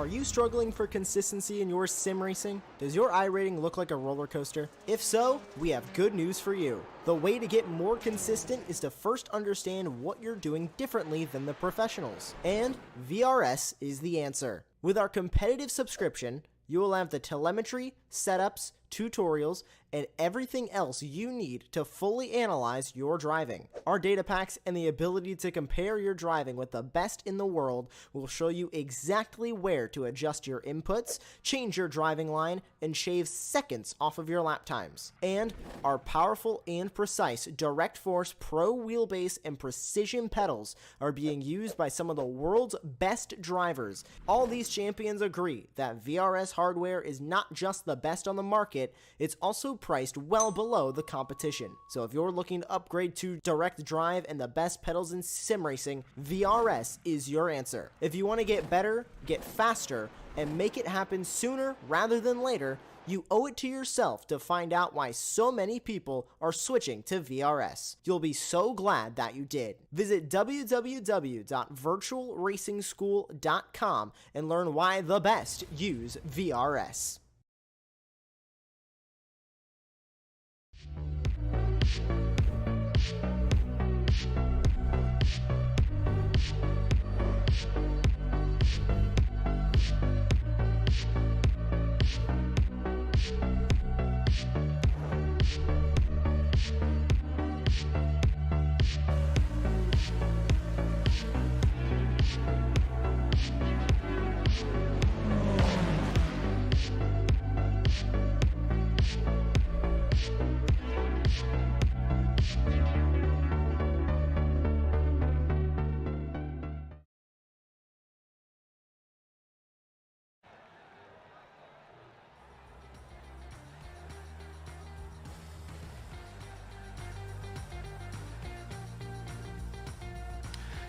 Are you struggling for consistency in your sim racing? Does your iRating look like a roller coaster? If so, we have good news for you. The way to get more consistent is to first understand what you're doing differently than the professionals. And VRS is the answer. With our competitive subscription, you will have the telemetry, setups, tutorials, and everything else you need to fully analyze your driving. Our data packs and the ability to compare your driving with the best in the world will show you exactly where to adjust your inputs, change your driving line, and shave seconds off of your lap times. And our powerful and precise Direct Force Pro wheelbase and precision pedals are being used by some of the world's best drivers. All these champions agree that VRS hardware is not just the best on the market, it's also priced well below the competition. So if you're looking to upgrade to direct drive and the best pedals in sim racing, VRS is your answer. If you want to get better, get faster, and make it happen sooner rather than later, you owe it to yourself to find out why so many people are switching to VRS. You'll be so glad that you did. Visit www.virtualracingschool.com and learn why the best use VRS.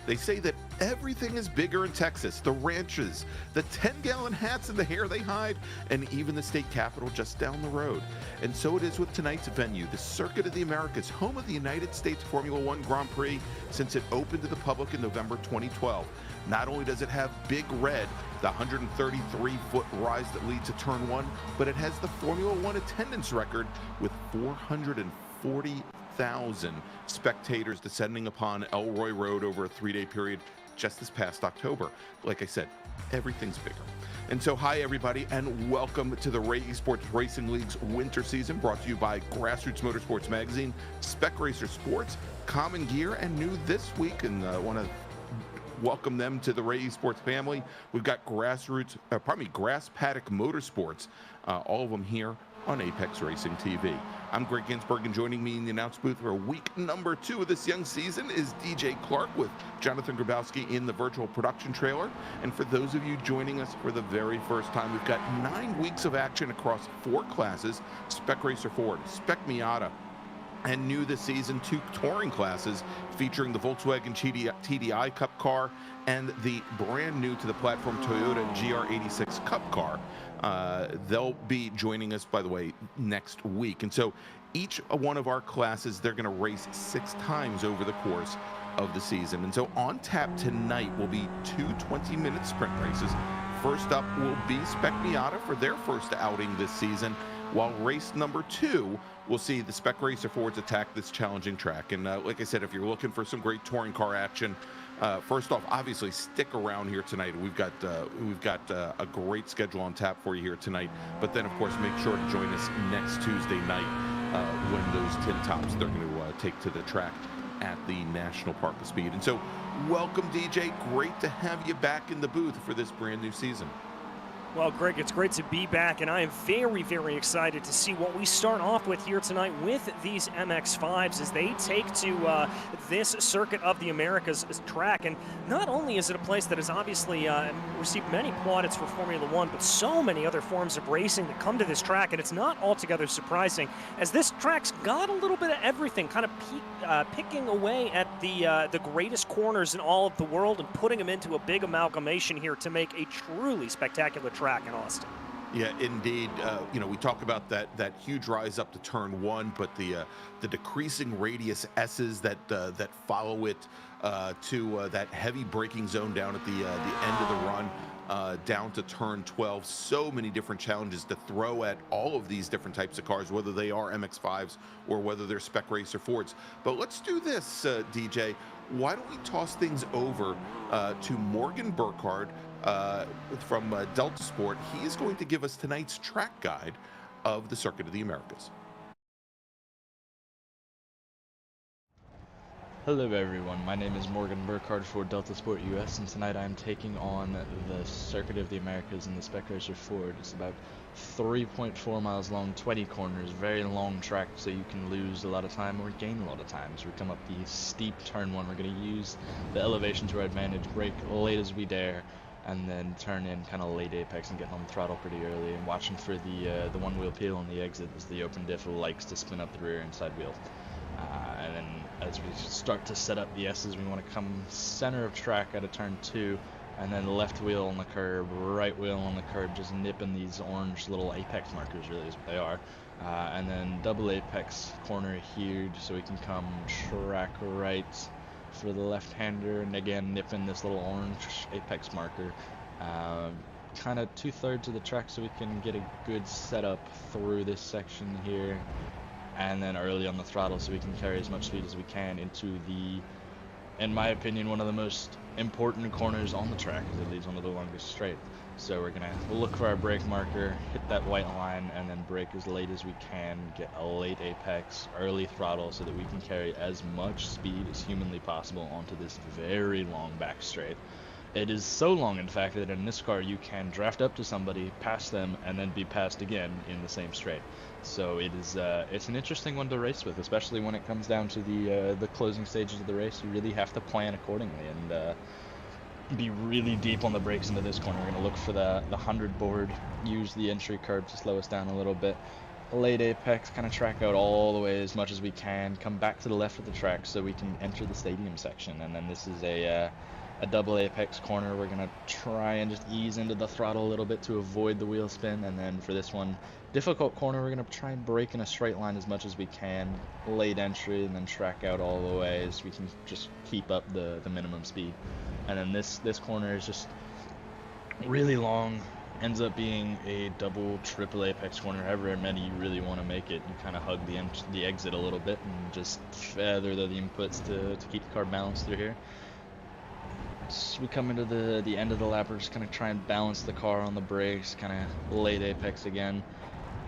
They say that everything is bigger in Texas. The ranches, the 10-gallon hats and the hair they hide, and even the state capitol just down the road. And so it is with tonight's venue, the Circuit of the Americas, home of the United States Formula One Grand Prix since it opened to the public in November 2012. Not only does it have Big Red, the 133-foot rise that leads to Turn 1, but it has the Formula One attendance record with 440,000 spectators descending upon Elroy Road over a 3-day period just this past October. Like I said, everything's bigger. And so hi everybody, and welcome to the Esports Racing League's winter season, brought to you by Grassroots Motorsports Magazine, Spec Racer Sports, Common Gear, and new this week, and I want to welcome them to the Esports family. We've got Grass Paddock Motorsports, all of them here on Apex Racing TV. I'm Greg Ginsberg, and joining me in the announce booth for week number 2 of this young season is DJ Clark with Jonathan Grabowski in the virtual production trailer. And for those of you joining us for the very first time, we've got 9 weeks of action across 4 classes: Spec Racer Ford, Spec Miata, and new this season, 2 touring classes featuring the Volkswagen TDI Cup car and the brand new to the platform Toyota GR86 Cup car. They'll be joining us, by the way, next week. And so each one of our classes, they're going to race 6 times over the course of the season. And so on tap tonight will be 2 20-minute sprint races. First up will be Spec Miata for their first outing this season, while race number 2 will see the Spec Racer Fords attack this challenging track. And like I said, if you're looking for some great touring car action, first off, obviously stick around here tonight. We've got a great schedule on tap for you here tonight. But then, of course, make sure to join us next Tuesday night when those tin tops they're going to take to the track at the National Park of Speed. And so, welcome, DJ. Great to have you back in the booth for this brand new season. Well, Greg, it's great to be back, and I am very, very excited to see what we start off with here tonight with these MX-5s as they take to this Circuit of the Americas track. And not only is it a place that has obviously received many plaudits for Formula One, but so many other forms of racing that come to this track, and it's not altogether surprising, as this track's got a little bit of everything, kind of picking away at the greatest corners in all of the world and putting them into a big amalgamation here to make a truly spectacular track in Austin. Yeah, indeed. You know, we talk about that huge rise up to Turn 1, but the decreasing radius S's that follow it to that heavy braking zone down at the end of the run. down to turn 12. So many different challenges to throw at all of these different types of cars, whether they are MX-5s or whether they're Spec Racer Fords. But let's do this, DJ. Why don't we toss things over to Morgan Burkhardt from Delta Sport. He is going to give us tonight's track guide of the Circuit of the Americas. Hello everyone, my name is Morgan Burkhardt for Delta Sport US, and tonight I'm taking on the Circuit of the Americas in the Spec Racer Ford. It's about 3.4 miles long, 20 corners, very long track, so you can lose a lot of time or gain a lot of time. As we come up the steep turn one, we're going to use the elevation to our advantage, brake late as we dare, and then turn in kind of late apex and getting on the throttle pretty early, and watching for the one wheel peel on the exit as the open diff likes to spin up the rear and side wheel. And then as we start to set up the S's, we want to come center of track at a turn 2, and then left wheel on the curb, right wheel on the curb, just nipping these orange little apex markers, really is what they are. And then double apex corner here, so we can come track right for the left-hander, and again nipping this little orange apex marker. Kind of 2/3 of the track, so we can get a good setup through this section here. And then early on the throttle, so we can carry as much speed as we can into the, in my opinion, one of the most important corners on the track, because it leads one of the longest straight. So we're gonna look for our brake marker, hit that white line, and then brake as late as we can, get a late apex, early throttle, so that we can carry as much speed as humanly possible onto this very long back straight. It is so long, in fact, that in this car you can draft up to somebody, pass them, and then be passed again in the same straight. So it is, it's an interesting one to race with, especially when it comes down to the closing stages of the race. You really have to plan accordingly and be really deep on the brakes into this corner. We're going to look for the 100 board, use the entry curve to slow us down a little bit. Late apex, kind of track out all the way as much as we can, come back to the left of the track so we can enter the stadium section. And then this is a double apex corner. We're gonna try and just ease into the throttle a little bit to avoid the wheel spin, and then for this one, difficult corner, we're gonna try and brake in a straight line as much as we can, late entry, and then track out all the way so we can just keep up the minimum speed. And then this corner is just really long, ends up being a double, triple apex corner. However many you really want to make it, you kind of hug the exit a little bit and just feather the inputs to keep the car balanced through here. As we come into the end of the lap, we're just going to try and balance the car on the brakes, kind of late apex again,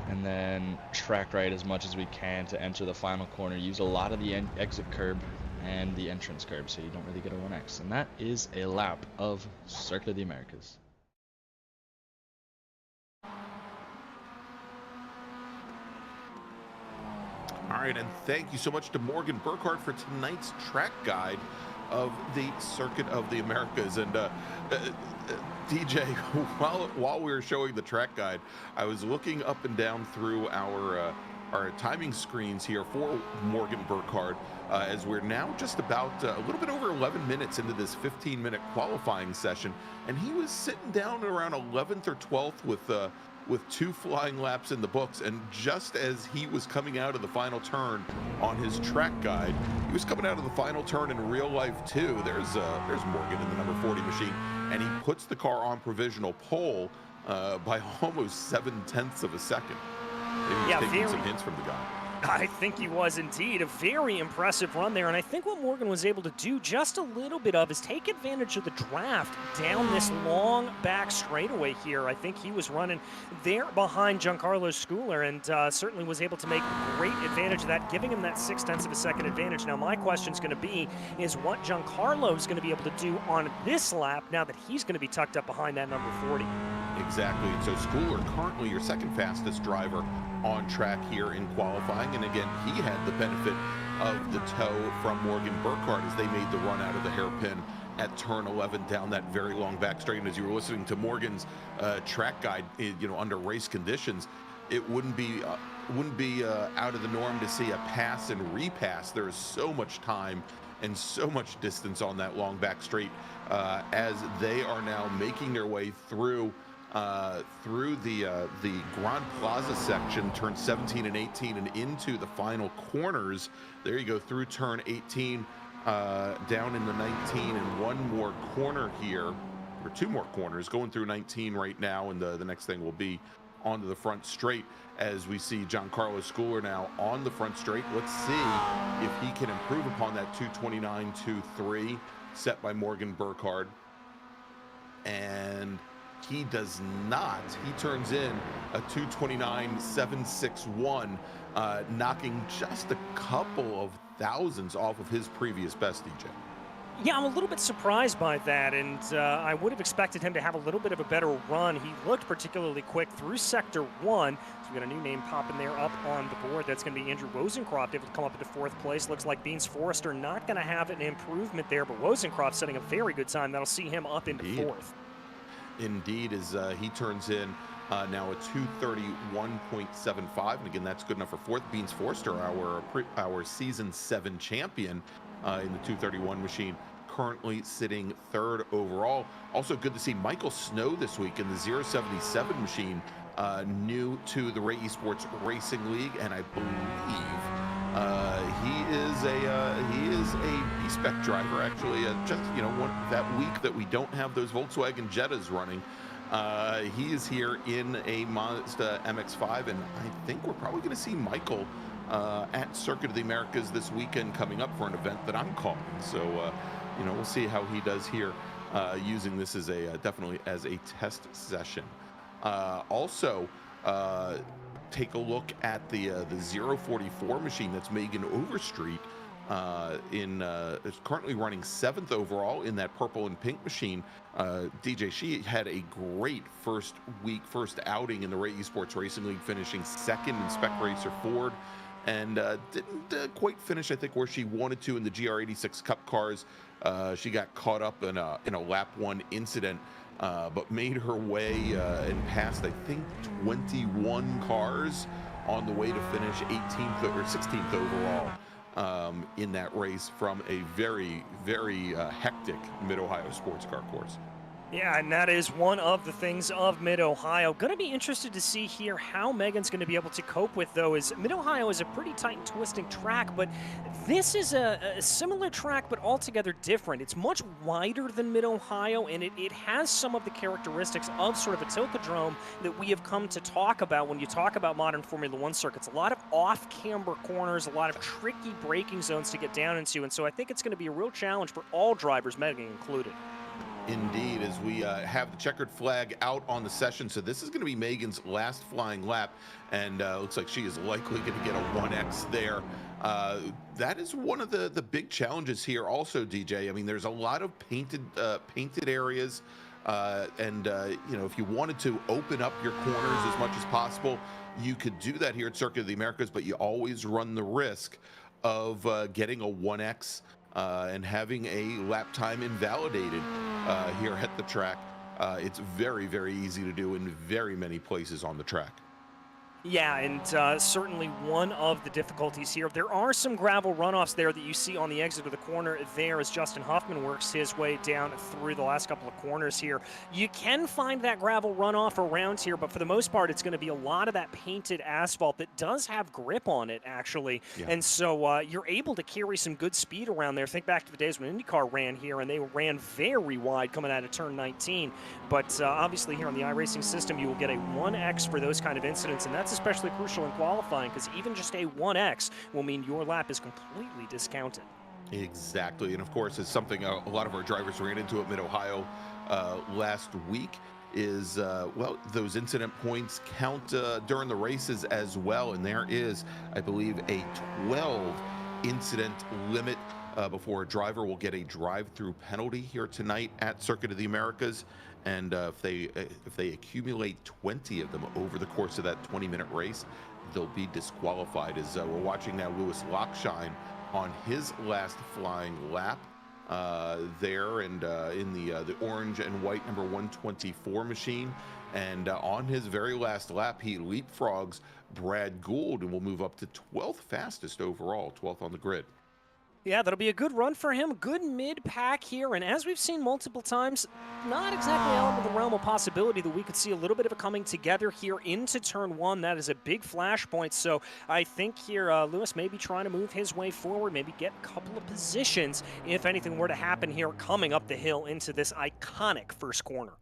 and then track right as much as we can to enter the final corner. Use a lot of the exit curb and the entrance curb, so you don't really get a 1X. And that is a lap of Circuit of the Americas. All right, and thank you so much to Morgan Burkhardt for tonight's track guide of the Circuit of the Americas. And DJ, while we were showing the track guide, I was looking up and down through our timing screens here for Morgan Burkhardt as we're now just about a little bit over 11 minutes into this 15-minute qualifying session, and he was sitting down around 11th or 12th with 2 flying laps in the books. And just as he was coming out of the final turn on his track guide, he was coming out of the final turn in real life too. There's Morgan in the number 40 machine, and he puts the car on provisional pole by almost 0.7 of a second. Maybe he's taking some hints from the guy. I think he was indeed. A very impressive run there, and I think what Morgan was able to do just a little bit of is take advantage of the draft down this long back straightaway here. I think he was running there behind Giancarlo Schooler, and certainly was able to make great advantage of that, giving him that 0.6 of a second advantage. Now my question is going to be is what Giancarlo is going to be able to do on this lap now that he's going to be tucked up behind that number 40. Exactly. And so Schooler, currently your second fastest driver on track here in qualifying, and again he had the benefit of the tow from Morgan Burkhardt as they made the run out of the hairpin at turn 11 down that very long back straight. And as you were listening to Morgan's track guide, under race conditions, it wouldn't be out of the norm to see a pass and repass. There is so much time and so much distance on that long back straight as they are now making their way through the Grand Plaza section, turn 17 and 18, and into the final corners. There you go, through turn 18, down in the 19, and one more corner here or 2 more corners, going through 19 right now, and the next thing will be onto the front straight as we see Giancarlo Schooler now on the front straight. Let's see if he can improve upon that 2:29.23 set by Morgan Burkhardt. And he does not. He turns in a 2:29.761, knocking just a couple of thousandths off of his previous best, DJ. Yeah, I'm a little bit surprised by that, and I would have expected him to have a little bit of a better run. He looked particularly quick through Sector 1. So we got a new name popping there up on the board. That's going to be Andrew Wozencroft, able to come up into 4th place. Looks like Beans Forrester not going to have an improvement there, but Wozencroft setting a very good time. That'll see him up into 4th. Indeed, as he turns in now a 2:31.75, and again, that's good enough for 4th. Beans Forrester, our Season 7 champion in the 2:31 machine, currently sitting 3rd overall. Also good to see Michael Snow this week in the 077 machine, new to the Esports Racing League, and I believe he is a B-Spec driver, actually. Just, you know, that week that we don't have those Volkswagen Jettas running, he is here in a Mazda MX-5, and I think we're probably going to see Michael at Circuit of the Americas this weekend, coming up for an event that I'm calling. So, you know, we'll see how he does here, using this as definitely as a test session. Also, take a look at the 044 machine. That's Megan Overstreet. Is currently running 7th overall in that purple and pink machine. DJ, she had a great first outing in the Esports Racing League, finishing 2nd in Spec Racer Ford, and didn't quite finish, I think, where she wanted to in the GR86 Cup cars. She got caught up in a lap 1 incident, but made her way and passed, I think, 21 cars on the way to finish 18th or 16th overall in that race from a very, very hectic Mid-Ohio sports car course. Yeah, and that is one of the things of Mid-Ohio. Going to be interested to see here how Megan's going to be able to cope with, though, is Mid-Ohio is a pretty tight and twisting track, but this is a similar track, but altogether different. It's much wider than Mid-Ohio, and it has some of the characteristics of sort of a tiltodrome that we have come to talk about when you talk about modern Formula One circuits. A lot of off-camber corners, a lot of tricky braking zones to get down into, and so I think it's going to be a real challenge for all drivers, Megan included. Indeed, as we have the checkered flag out on the session. So this is going to be Megan's last flying lap, and looks like she is likely going to get a 1X there. That is one of the big challenges here also, DJ. I mean, there's a lot of painted areas, and you know, if you wanted to open up your corners as much as possible, you could do that here at Circuit of the Americas, but you always run the risk of getting a 1X and having a lap time invalidated here at the track. It's very, very easy to do in very many places on the track. Yeah, and certainly one of the difficulties here. There are some gravel runoffs there that you see on the exit of the corner there as Justin Huffman works his way down through the last couple of corners here. You can find that gravel runoff around here, but for the most part, it's going to be a lot of that painted asphalt that does have grip on it, actually. Yeah. And so you're able to carry some good speed around there. Think back to the days when IndyCar ran here, and they ran very wide coming out of turn 19. But obviously here on the iRacing system, you will get a 1X for those kind of incidents, and that's especially crucial in qualifying, because even just a 1X will mean your lap is completely discounted. Exactly, and of course, it's something a lot of our drivers ran into at Mid-Ohio last week, is, well, those incident points count during the races as well, and there is, I believe, a 12 incident limit before a driver will get a drive-through penalty here tonight at Circuit of the Americas. And if they accumulate 20 of them over the course of that 20-minute race, they'll be disqualified. As we're watching now Lewis Lockshine on his last flying lap there, and in the orange and white number 124 machine. And on his very last lap, he leapfrogs Brad Gould and will move up to 12th fastest overall, 12th on the grid. Yeah, that'll be a good run for him. Good mid-pack here, and as we've seen multiple times, not exactly out of the realm of possibility that we could see a little bit of a coming together here into turn one. That is a big flashpoint, so I think here Lewis may be trying to move his way forward, maybe get a couple of positions if anything were to happen here coming up the hill into this iconic first corner.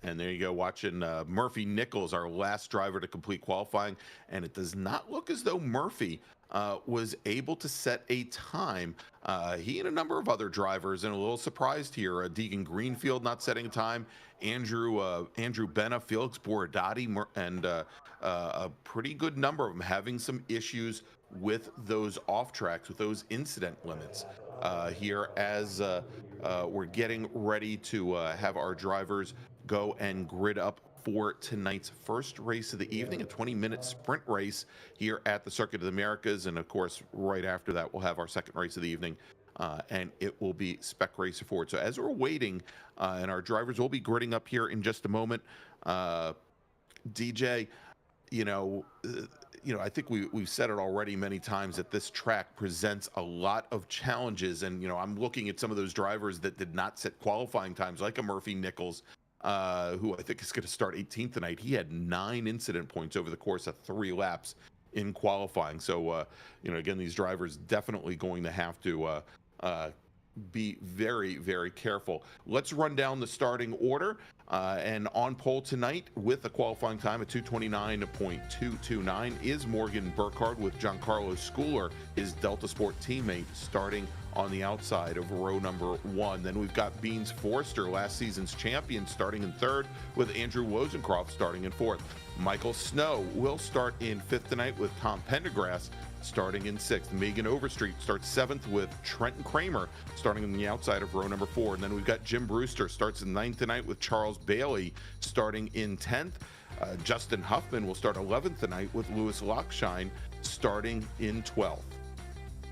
And there you go, watching Murphy Nichols, our last driver to complete qualifying. And it does not look as though Murphy was able to set a time. He and a number of other drivers, and a little surprised here, Deegan Greenfield not setting a time, Andrew Benna, Felix Borodati, and a pretty good number of them having some issues with those off tracks, with those incident limits. Here as we're getting ready to have our drivers go and grid up for tonight's first race of the evening, a 20-minute sprint race here at the Circuit of the Americas. And of course, right after that, we'll have our second race of the evening, and it will be Spec Racer Sports. So as we're waiting, and our drivers will be gridding up here in just a moment, DJ, I think we've said it already many times that this track presents a lot of challenges. And, I'm looking at some of those drivers that did not set qualifying times, like a Murphy Nichols, who I think is going to start 18th tonight. He had 9 incident points over the course of 3 laps in qualifying. So, again, these drivers definitely going to have to be very, very careful. Let's run down the starting order. And on pole tonight with a qualifying time of 2:29.229 is Morgan Burkhardt with Giancarlo Schooler, his Delta Sport teammate, starting on the outside of row number 1. Then we've got Beans Forster, last season's champion, starting in 3rd, with Andrew Wozencroft starting in 4th. Michael Snow will start in 5th tonight with Tom Pendergrass starting in 6th. Megan Overstreet starts 7th with Trenton Kramer starting on the outside of row number 4. And then we've got Jim Brewster starts in 9th tonight with Charles Bailey starting in 10th. Justin Huffman will start 11th tonight with Lewis Lockshine starting in 12th.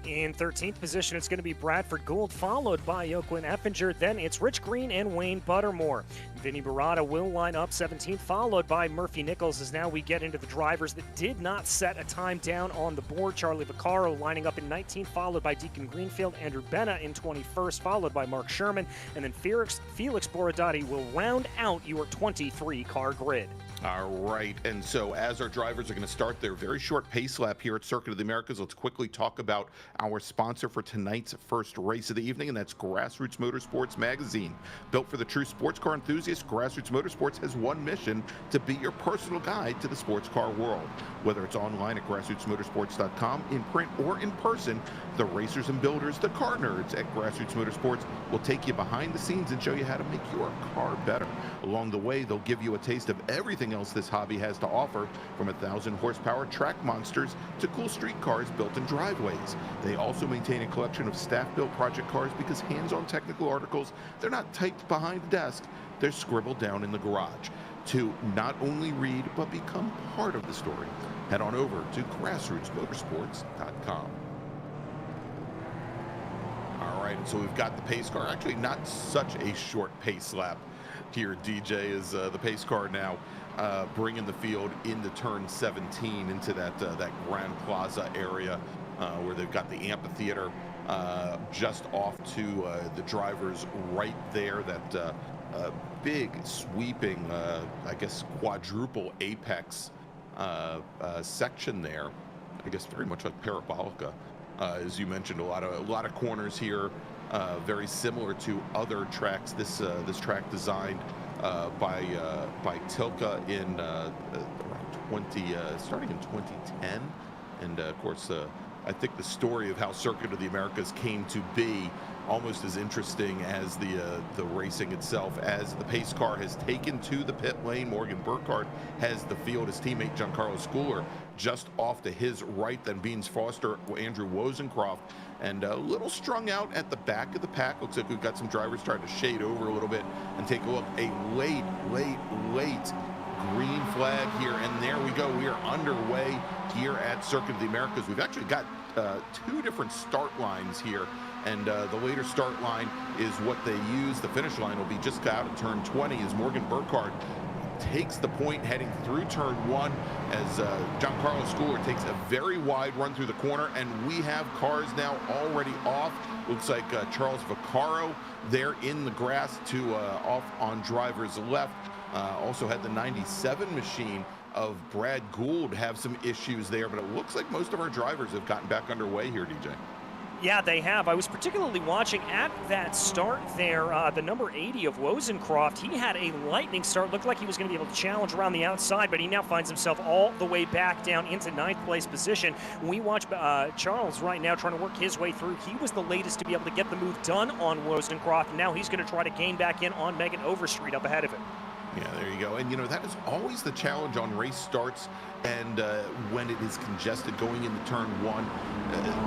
In 13th position, it's going to be Bradford Gould, followed by Joaquin Eppinger. Then it's Rich Green and Wayne Buttermore. Vinny Barada will line up 17th, followed by Murphy Nichols, as now we get into the drivers that did not set a time down on the board. Charlie Vaccaro lining up in 19th, followed by Deacon Greenfield. Andrew Benna in 21st, followed by Mark Sherman. And then Felix Borodati will round out your 23-car grid. All right, and so as our drivers are going to start their very short pace lap here at Circuit of the Americas, let's quickly talk about our sponsor for tonight's first race of the evening, and that's Grassroots Motorsports Magazine. Built for the true sports car enthusiast, Grassroots Motorsports has one mission: to be your personal guide to the sports car world. Whether it's online at grassrootsmotorsports.com, in print or in person, the racers and builders, the car nerds at Grassroots Motorsports will take you behind the scenes and show you how to make your car better. Along the way, they'll give you a taste of everything else this hobby has to offer, from 1,000 horsepower track monsters to cool street cars built in driveways. They also maintain a collection of staff-built project cars because hands-on technical articles, they're not typed behind a desk, they're scribbled down in the garage. To not only read, but become part of the story, head on over to grassrootsmotorsports.com. All right, so we've got the pace car. Actually, not such a short pace lap here, DJ, is the pace car now bringing the field into turn 17, into that Grand Plaza area where they've got the amphitheater just off to the drivers right there. That big sweeping, I guess, quadruple apex section there. I guess very much like Parabolica, as you mentioned. A lot of corners here. Very similar to other tracks. This track designed by Tilka in starting in 2010, and of course, I think the story of how Circuit of the Americas came to be almost as interesting as the racing itself. As the pace car has taken to the pit lane, Morgan Burkhardt has the field. His teammate Giancarlo Schooler just off to his right, then Beans Foster, Andrew Wozencroft, and a little strung out at the back of the pack. Looks like we've got some drivers trying to shade over a little bit and take a look. A late green flag here, and there we go. We are underway here at Circuit of the Americas. We've actually got 2 different start lines here, and the later start line is what they use. The finish line will be just out of turn 20 as Morgan Burkhardt takes the point heading through turn 1 as Giancarlo Schooler takes a very wide run through the corner, and we have cars now already off. Looks like Charles Vaccaro there in the grass to off on driver's left. Also had the 97 machine of Brad Gould have some issues there, but it looks like most of our drivers have gotten back underway here, DJ. Yeah, they have. I was particularly watching at that start there, the number 80 of Wozencroft. He had a lightning start. Looked like he was going to be able to challenge around the outside, but he now finds himself all the way back down into 9th place position. We watch Charles right now trying to work his way through. He was the latest to be able to get the move done on Wozencroft. Now he's going to try to gain back in on Megan Overstreet up ahead of him. Yeah, there you go. And, you know, that is always the challenge on race starts and when it is congested going into turn 1,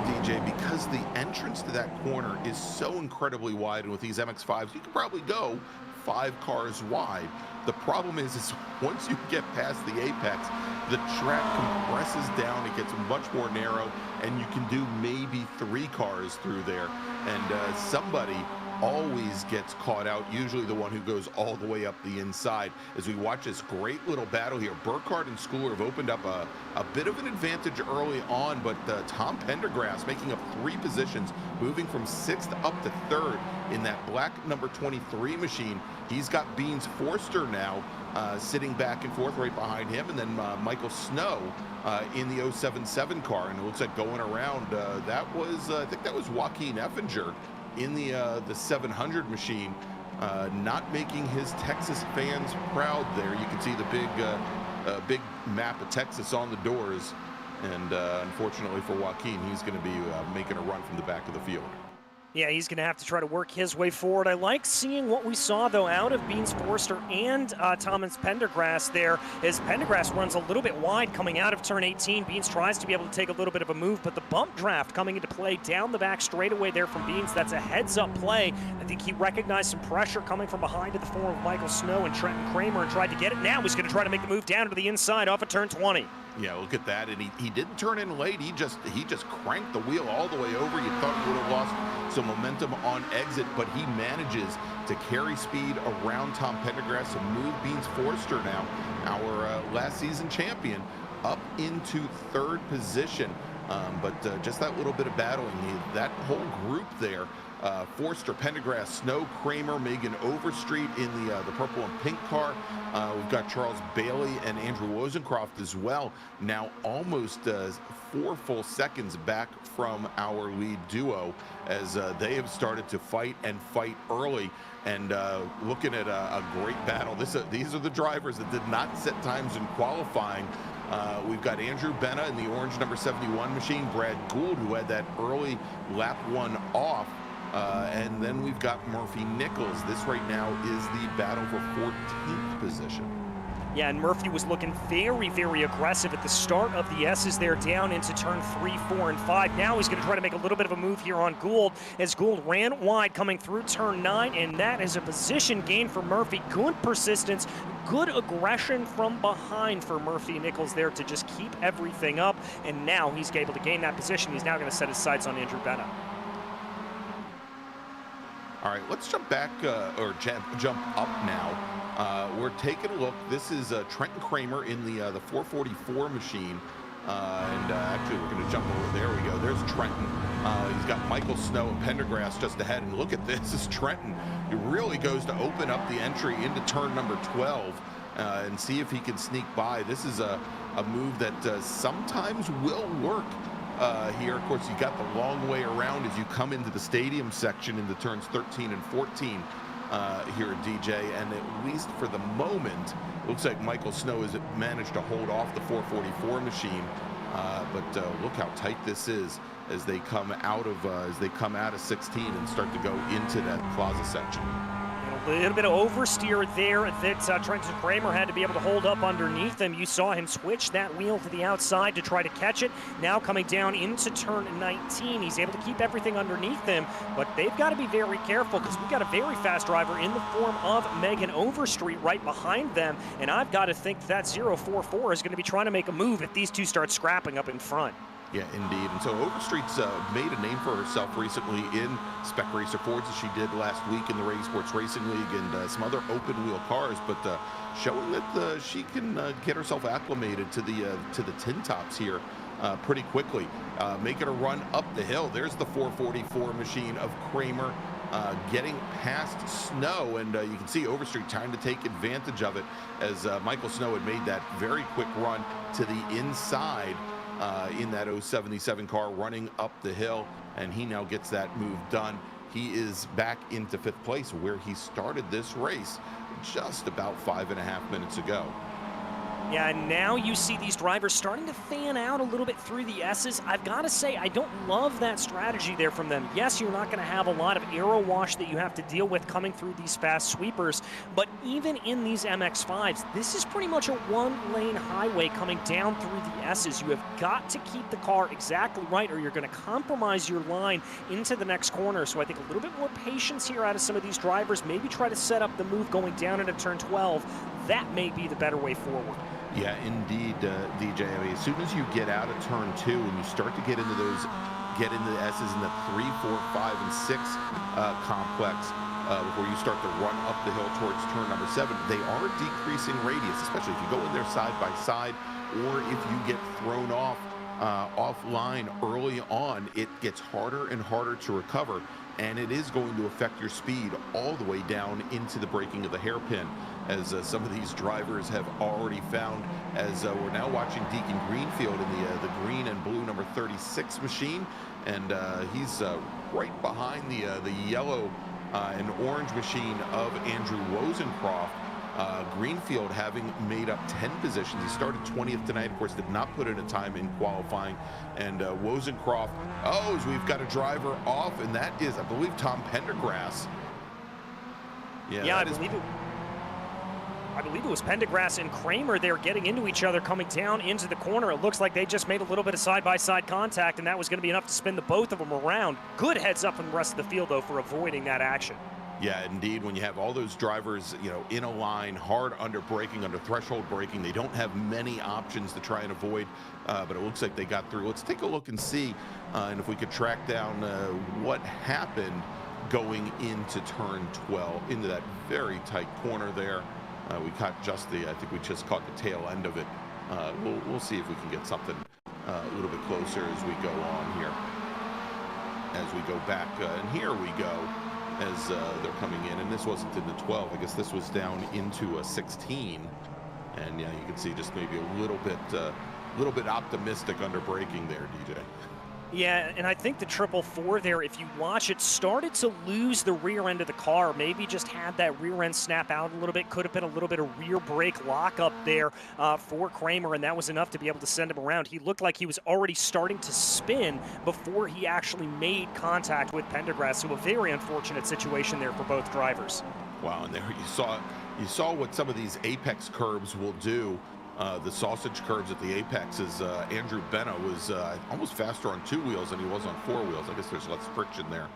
DJ, because the entrance to that corner is so incredibly wide. And with these MX-5s, you can probably go 5 cars wide. The problem is once you get past the apex, the track compresses down, it gets much more narrow, and you can do maybe 3 cars through there. And somebody always gets caught out, usually the one who goes all the way up the inside. As we watch this great little battle here, Burkhardt and Schooler have opened up a bit of an advantage early on, but Tom Pendergrass making up 3 positions, moving from 6th up to 3rd in that black number 23 machine. He's got Beans Forster now sitting back and forth right behind him, and then Michael Snow in the 077 car, and it looks like going around, that was, I think that was Joaquin Effinger in the 700 machine, not making his Texas fans proud there. You can see the big map of Texas on the doors, and unfortunately for Joaquin, he's going to be making a run from the back of the field. Yeah, he's going to have to try to work his way forward. I like seeing what we saw, though, out of Beans Forster and Thomas Pendergrass there, as Pendergrass runs a little bit wide coming out of turn 18. Beans tries to be able to take a little bit of a move, but the bump draft coming into play down the back straightaway there from Beans, that's a heads-up play. I think he recognized some pressure coming from behind in the form of Michael Snow and Trenton Kramer and tried to get it. Now he's going to try to make the move down to the inside off of turn 20. Yeah, look at that, and he didn't turn in late. He just cranked the wheel all the way over. You thought he would have lost some momentum on exit, but he manages to carry speed around Tom Pendergrass and move Beans Forster now, our last season champion, up into 3rd position. But just that little bit of battling, that whole group there, Forster, Pendergrass, Snow, Kramer, Megan Overstreet in the purple and pink car. We've got Charles Bailey and Andrew Wozencroft as well. Now almost 4 full seconds back from our lead duo as they have started to fight early. And looking at a great battle. These are the drivers that did not set times in qualifying. We've got Andrew Benna in the orange number 71 machine, Brad Gould, who had that early lap 1 off. And then we've got Murphy Nichols. This right now is the battle for 14th position. Yeah, and Murphy was looking very, very aggressive at the start of the S's there down into turn 3, 4, and 5. Now he's going to try to make a little bit of a move here on Gould as Gould ran wide coming through turn 9, and that is a position gain for Murphy. Good persistence, good aggression from behind for Murphy Nichols there to just keep everything up, and now he's able to gain that position. He's now going to set his sights on Andrew Benna. All right, let's jump back or jump up now. We're taking a look. This is Trenton Kramer in the 444 machine. Actually, we're going to jump over. There we go. There's Trenton. He's got Michael Snow and Pendergrass just ahead. And look at this. This is Trenton. He really goes to open up the entry into turn number 12 and see if he can sneak by. This is a move that sometimes will work. Here, of course, you got the long way around as you come into the stadium section into turns 13 and 14 here at DJ, and at least for the moment, it looks like Michael Snow has managed to hold off the 444 machine. But look how tight this is as they come out of 16 and start to go into that plaza section. A little bit of oversteer there that Trenton Kramer had to be able to hold up underneath him. You saw him switch that wheel to the outside to try to catch it. Now coming down into turn 19, he's able to keep everything underneath him, but they've got to be very careful because we've got a very fast driver in the form of Megan Overstreet right behind them, and I've got to think that 044 is going to be trying to make a move if these two start scrapping up in front. Yeah, indeed. And so Overstreet's made a name for herself recently in Spec Racer Sports, as she did last week in the Esports Racing League and some other open wheel cars, but showing that she can get herself acclimated to the tin tops here pretty quickly, making a run up the hill. There's the 444 machine of Kramer getting past Snow, and you can see Overstreet trying to take advantage of it as Michael Snow had made that very quick run to the inside in that 077 car running up the hill, and he now gets that move done. He is back into 5th place where he started this race just about 5.5 minutes ago. Yeah, and now you see these drivers starting to fan out a little bit through the S's. I've got to say, I don't love that strategy there from them. Yes, you're not going to have a lot of aero wash that you have to deal with coming through these fast sweepers, but even in these MX-5s, this is pretty much a one-lane highway coming down through the S's. You have got to keep the car exactly right, or you're going to compromise your line into the next corner. So I think a little bit more patience here out of some of these drivers. Maybe try to set up the move going down into turn 12. That may be the better way forward. Yeah, indeed, DJ. I mean, as soon as you get out of turn 2 and you start to get into the S's in the 3, 4, 5, and 6 complex, before you start to run up the hill towards turn number 7, they are decreasing radius, especially if you go in there side by side, or if you get thrown offline early on. It gets harder and harder to recover, and it is going to affect your speed all the way down into the braking of the hairpin, as some of these drivers have already found, as we're now watching Deacon Greenfield in the green and blue number 36 machine, and he's right behind the yellow and orange machine of Andrew Wozencroft. Greenfield having made up 10 positions. He started 20th tonight, of course, did not put in a time in qualifying. And Wozencroft, we've got a driver off, and that is, I believe, Tom Pendergrass. Yeah, I believe it was Pendergrass and Kramer there getting into each other coming down into the corner. It looks like they just made a little bit of side-by-side contact, and that was going to be enough to spin the both of them around. Good heads up from the rest of the field, though, for avoiding that action. Yeah, indeed. When you have all those drivers, in a line, hard under braking, under threshold braking, they don't have many options to try and avoid, but it looks like they got through. Let's take a look and see, and if we could track down what happened going into turn 12, into that very tight corner there. We caught I think we just caught the tail end of it. We'll see if we can get something a little bit closer as we go on here. As we go back, and here we go, as they're coming in, and this wasn't in the 12. I guess this was down into a 16, and yeah, you can see just maybe a little bit optimistic under braking there, DJ. Yeah, and I think the 444 there, if you watch it, started to lose the rear end of the car. Maybe just had that rear end snap out a little bit. Could have been a little bit of rear brake lockup there for Kramer, and that was enough to be able to send him around. He looked like he was already starting to spin before he actually made contact with Pendergrass. So a very unfortunate situation there for both drivers. Wow, and there you saw what some of these apex curbs will do. The sausage curves at the apex, is Andrew Benna was almost faster on 2 wheels than he was on 4 wheels. I guess there's less friction there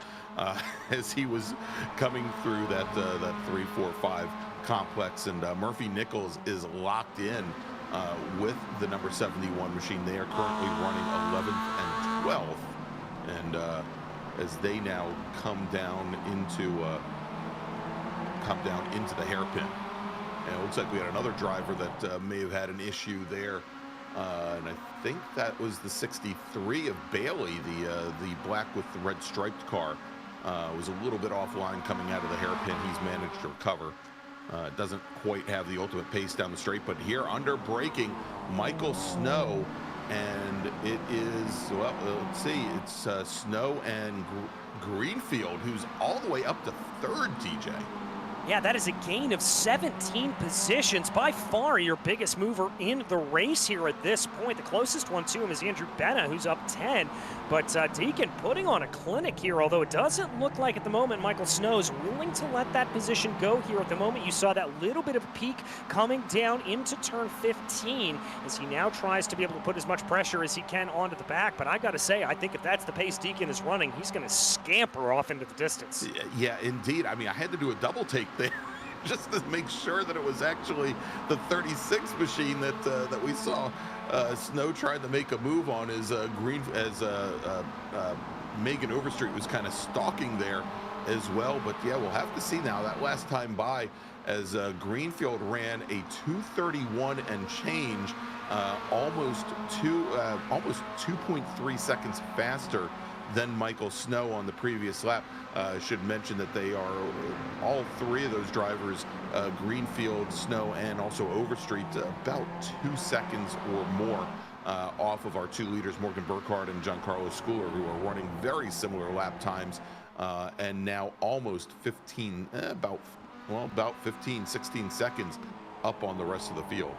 as he was coming through that 3, 4, 5 complex. And Murphy Nichols is locked in with the number 71 machine. They are currently running 11th and 12th, and as they now come down into the hairpin. And it looks like we had another driver that may have had an issue there, and I think that was the 63 of Bailey, the black with the red striped car. Was a little bit offline coming out of the hairpin. He's managed to recover. Doesn't quite have the ultimate pace down the straight, but here under braking, Michael Snow, and it is, well, let's see, it's Snow and Greenfield, who's all the way up to 3rd, TJ. Yeah, that is a gain of 17 positions. By far your biggest mover in the race here at this point. The closest one to him is Andrew Benna, who's up 10. But Deacon putting on a clinic here, although it doesn't look like at the moment Michael Snow's willing to let that position go here. At the moment, you saw that little bit of a peak coming down into turn 15 as he now tries to be able to put as much pressure as he can onto the back. But I got to say, I think if that's the pace Deacon is running, he's going to scamper off into the distance. Yeah, indeed. I mean, I had to do a double take there just to make sure that it was actually the 36 machine that we saw Snow trying to make a move on as Megan Overstreet was kind of stalking there as well. But yeah, we'll have to see now that last time by, as Greenfield ran a 2:31 and change, almost 2.3 seconds faster than Michael Snow on the previous lap. Should mention that they are all three of those drivers, Greenfield, Snow, and also Overstreet, about 2 seconds or more off of our two leaders, Morgan Burkhardt and Giancarlo Schooler, who are running very similar lap times, and now almost 15, about 15, 16 seconds up on the rest of the field.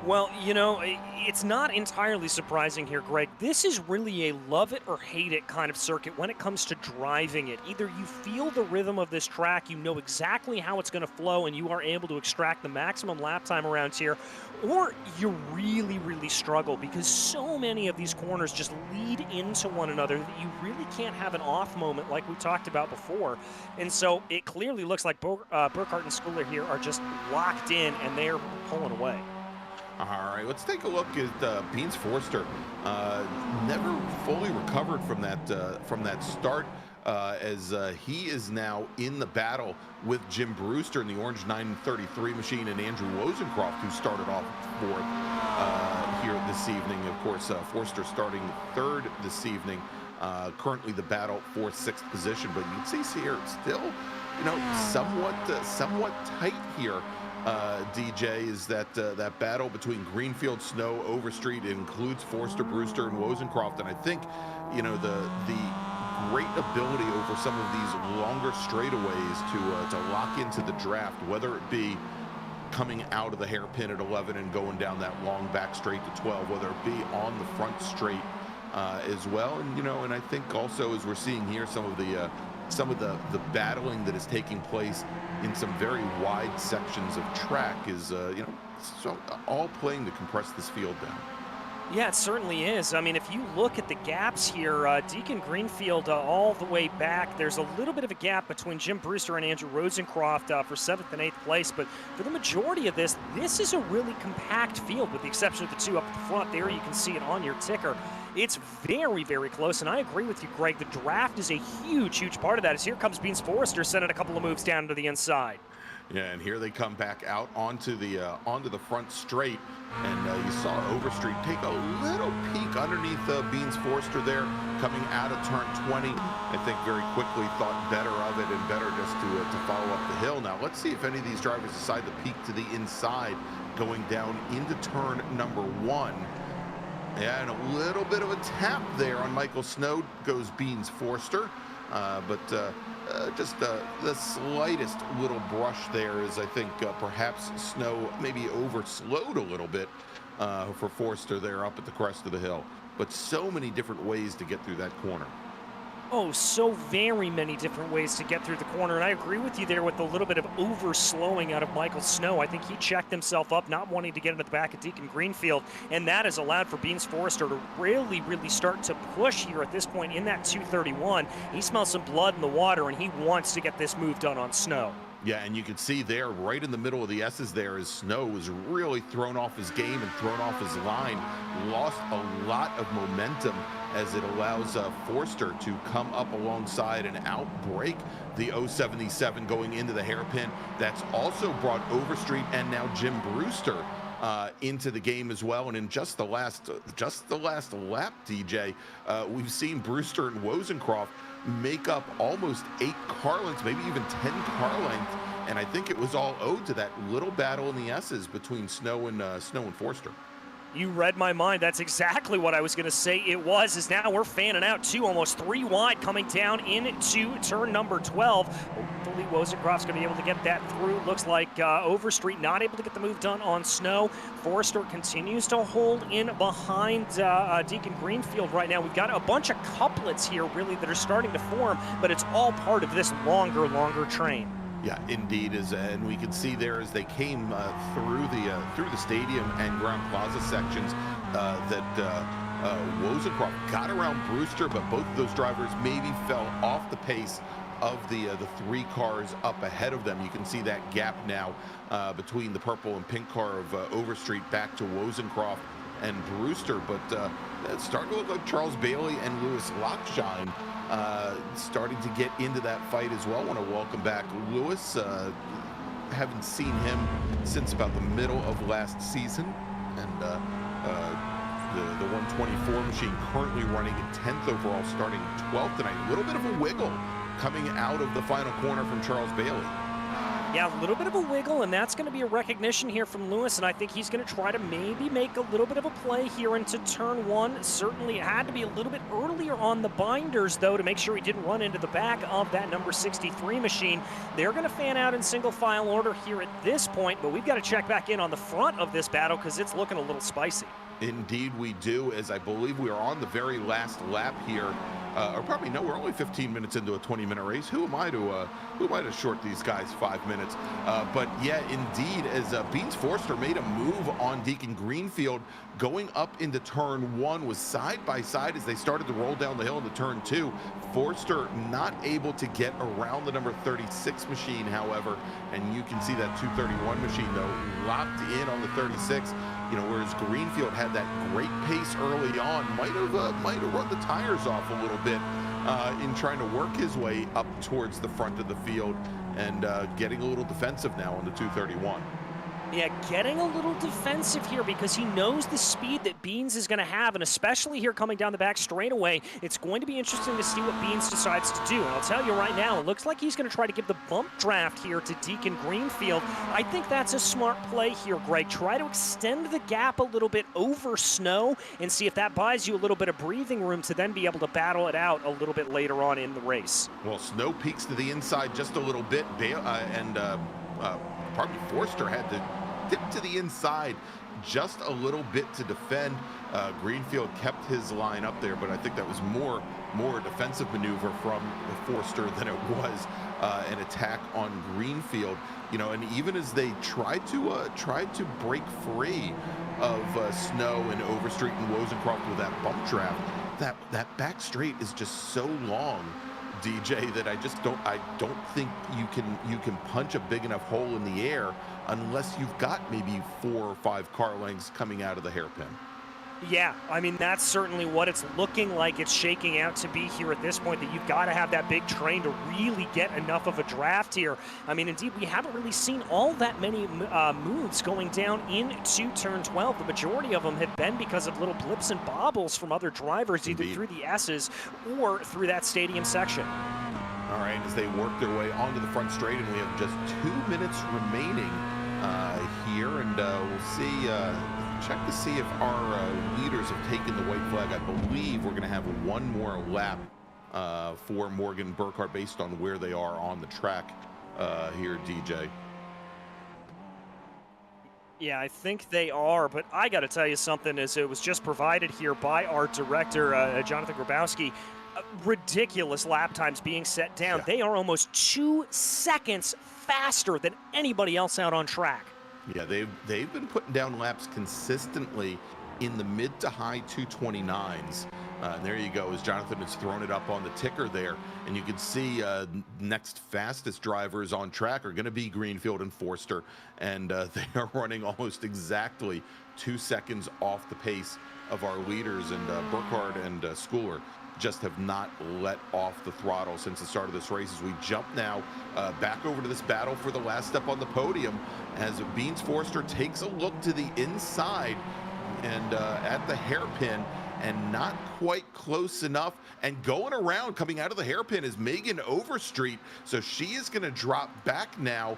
Well, you know, it's not entirely surprising here, Greg. This is really a love it or hate it kind of circuit when it comes to driving it. Either you feel the rhythm of this track, you know exactly how it's going to flow, and you are able to extract the maximum lap time around here, or you really, really struggle because so many of these corners just lead into one another that you really can't have an off moment like we talked about before. And so it clearly looks like Burkhardt and Schooler here are just locked in, and they're pulling away. All right, let's take a look at Beans Forster. Never fully recovered from that start, as he is now in the battle with Jim Brewster in the orange 933 machine, and Andrew Wozencroft, who started off fourth here this evening. Of course, Forster starting third this evening. Currently the battle for sixth position, but you can see here still, you know, somewhat tight here. DJ, is that that battle between Greenfield, Snow, Overstreet. It includes Forster, Brewster, and Wozencroft, and I think, you know, the great ability over some of these longer straightaways to lock into the draft, whether it be coming out of the hairpin at 11 and going down that long back straight to 12, whether it be on the front straight as well. And, you know, and I think also, as we're seeing here, some of the battling that is taking place in some very wide sections of track is, you know, so all playing to compress this field down. Yeah, it certainly is. I mean, if you look at the gaps here, Deacon Greenfield all the way back, there's a little bit of a gap between Jim Brewster and Andrew Wozencroft for 7th and 8th place, but for the majority of this is a really compact field, with the exception of the two up at the front. There you can see it on your ticker. It's very, very close, and I agree with you, Greg. The draft is a huge, huge part of that, as here comes Beans Forrester sending a couple of moves down to the inside. Yeah, and here they come back out onto the front straight, and you saw Overstreet take a little peek underneath Beans Forster there, coming out of turn 20. I think very quickly thought better of it, and better just to follow up the hill. Now let's see if any of these drivers decide to peek to the inside, going down into turn number 1. Yeah, and a little bit of a tap there on Michael Snow goes Beans Forster, but just the slightest little brush there is, I think, perhaps Snow maybe overslowed a little bit for Forster there up at the crest of the hill. But so many different ways to get through that corner. Oh, so very many different ways to get through the corner, and I agree with you there with a little bit of overslowing out of Michael Snow. I think he checked himself up, not wanting to get into the back of Deacon Greenfield, and that has allowed for Beans Forrester to really, really start to push here at this point in that 231. He smells some blood in the water, and he wants to get this move done on Snow. Yeah, and you can see there, right in the middle of the S's there, as Snow was really thrown off his game and thrown off his line. Lost a lot of momentum, as it allows Forster to come up alongside and outbreak the 077 going into the hairpin. That's also brought Overstreet and now Jim Brewster into the game as well. And in just the last lap, DJ, we've seen Brewster and Wozencroft make up almost 8 car lengths, maybe even 10 car lengths, and I think it was all owed to that little battle in the S's between Snow and Forster. You read my mind. That's exactly what I was going to say it was, is now we're fanning out 2, almost 3 wide coming down into turn number 12. Hopefully Wozencroft's going to be able to get that through. Looks like Overstreet not able to get the move done on Snow. Forster continues to hold in behind Deacon Greenfield right now. We've got a bunch of couplets here really that are starting to form, but it's all part of this longer train. Yeah, indeed, and we can see there as they came through the stadium and Ground Plaza sections that Wozencroft got around Brewster, but both of those drivers maybe fell off the pace of the 3 cars up ahead of them. You can see that gap now between the purple and pink car of Overstreet back to Wozencroft and Brewster, but it's starting to look like Charles Bailey and Lewis Lockshine starting to get into that fight as well. I want to welcome back Lewis. Haven't seen him since about the middle of last season, and the 124 machine currently running 10th overall, starting 12th tonight. A little bit of a wiggle coming out of the final corner from Charles Bailey. Yeah, a little bit of a wiggle, and that's going to be a recognition here from Lewis, and I think he's going to try to maybe make a little bit of a play here into turn 1. Certainly it had to be a little bit earlier on the binders, though, to make sure he didn't run into the back of that number 63 machine. They're going to fan out in single file order here at this point, but we've got to check back in on the front of this battle because it's looking a little spicy. Indeed we do, as I believe we are on the very last lap here. Or probably no, we're only 15 minutes into a 20-minute race. Who am I to short these guys 5 minutes? But yeah, indeed, as Beans Forster made a move on Deacon Greenfield, going up into turn 1 was side by side as they started to roll down the hill into turn 2. Forster not able to get around the number 36 machine, however, and you can see that 231 machine though locked in on the 36. You know, whereas Greenfield had that great pace early on, might have run the tires off a little bit in trying to work his way up towards the front of the field, and getting a little defensive now on the 231. Yeah, getting a little defensive here because he knows the speed that Beans is going to have, and especially here coming down the back straightaway, it's going to be interesting to see what Beans decides to do. And I'll tell you right now, it looks like he's going to try to give the bump draft here to Deacon Greenfield. I think that's a smart play here, Greg. Try to extend the gap a little bit over Snow and see if that buys you a little bit of breathing room to then be able to battle it out a little bit later on in the race. Well, Snow peeks to the inside just a little bit, probably Forster had to dip to the inside just a little bit to defend. Greenfield kept his line up there, but I think that was more a defensive maneuver from Forster than it was an attack on Greenfield. You know, and even as they tried to break free of Snow and Overstreet and Wozencroft with that bump draft, that back straight is just so long, DJ, that I don't think you can punch a big enough hole in the air unless you've got maybe 4 or 5 car lengths coming out of the hairpin. Yeah, I mean, that's certainly what it's looking like it's shaking out to be here at this point, that you've got to have that big train to really get enough of a draft here. I mean, indeed, we haven't really seen all that many moves going down into turn 12. The majority of them have been because of little blips and bobbles from other drivers, either through the S's or through that stadium section. All right, as they work their way onto the front straight, and we have just 2 minutes remaining here, and we'll see, check to see if our leaders have taken the white flag. I believe we're going to have one more lap for Morgan Burkhardt based on where they are on the track here, DJ. Yeah, I think they are, but I got to tell you something, as it was just provided here by our director, Jonathan Grabowski. Ridiculous lap times being set down. Yeah. They are almost 2 seconds faster than anybody else out on track. Yeah, they've been putting down laps consistently in the mid to high 229s. There you go, as Jonathan has thrown it up on the ticker there, and you can see next fastest drivers on track are going to be Greenfield and Forster, and they are running almost exactly 2 seconds off the pace of our leaders, and Burkhardt and Schooler just have not let off the throttle since the start of this race. As we jump now back over to this battle for the last step on the podium, as Beans Forster takes a look to the inside and at the hairpin, and not quite close enough, and going around coming out of the hairpin is Megan Overstreet, so she is going to drop back now.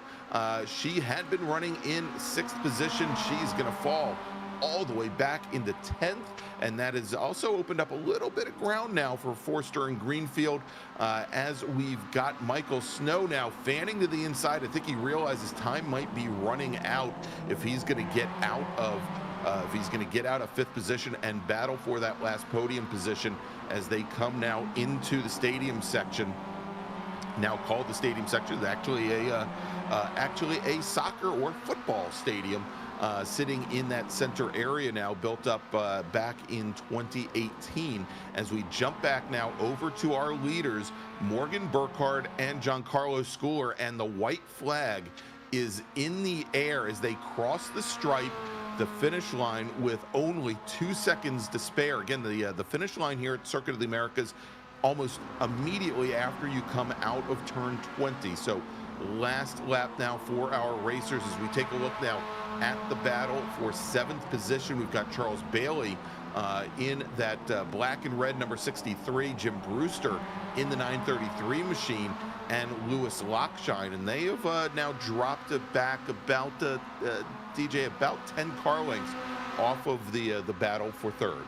She had been running in 6th position. She's going to fall all the way back into 10th, and that has also opened up a little bit of ground now for Forster and Greenfield, as we've got Michael Snow now fanning to the inside. I think he realizes time might be running out if he's going to get out of 5th position and battle for that last podium position, as they come now into the stadium section, now called the stadium section. It's actually a soccer or football stadium. sitting in that center area now, built up back in 2018. As we jump back now over to our leaders, Morgan Burkhardt and Giancarlo Schooler, and the white flag is in the air as they cross the stripe, the finish line, with only 2 seconds to spare. Again, the finish line here at Circuit of the Americas almost immediately after you come out of turn 20. So last lap now for our racers as we take a look now at the battle for 7th position. We've got Charles Bailey in that black and red number 63, Jim Brewster in the 933 machine, and Lewis Lockshine, and they have now dropped it back about DJ about 10 car lengths off of the battle for 3rd.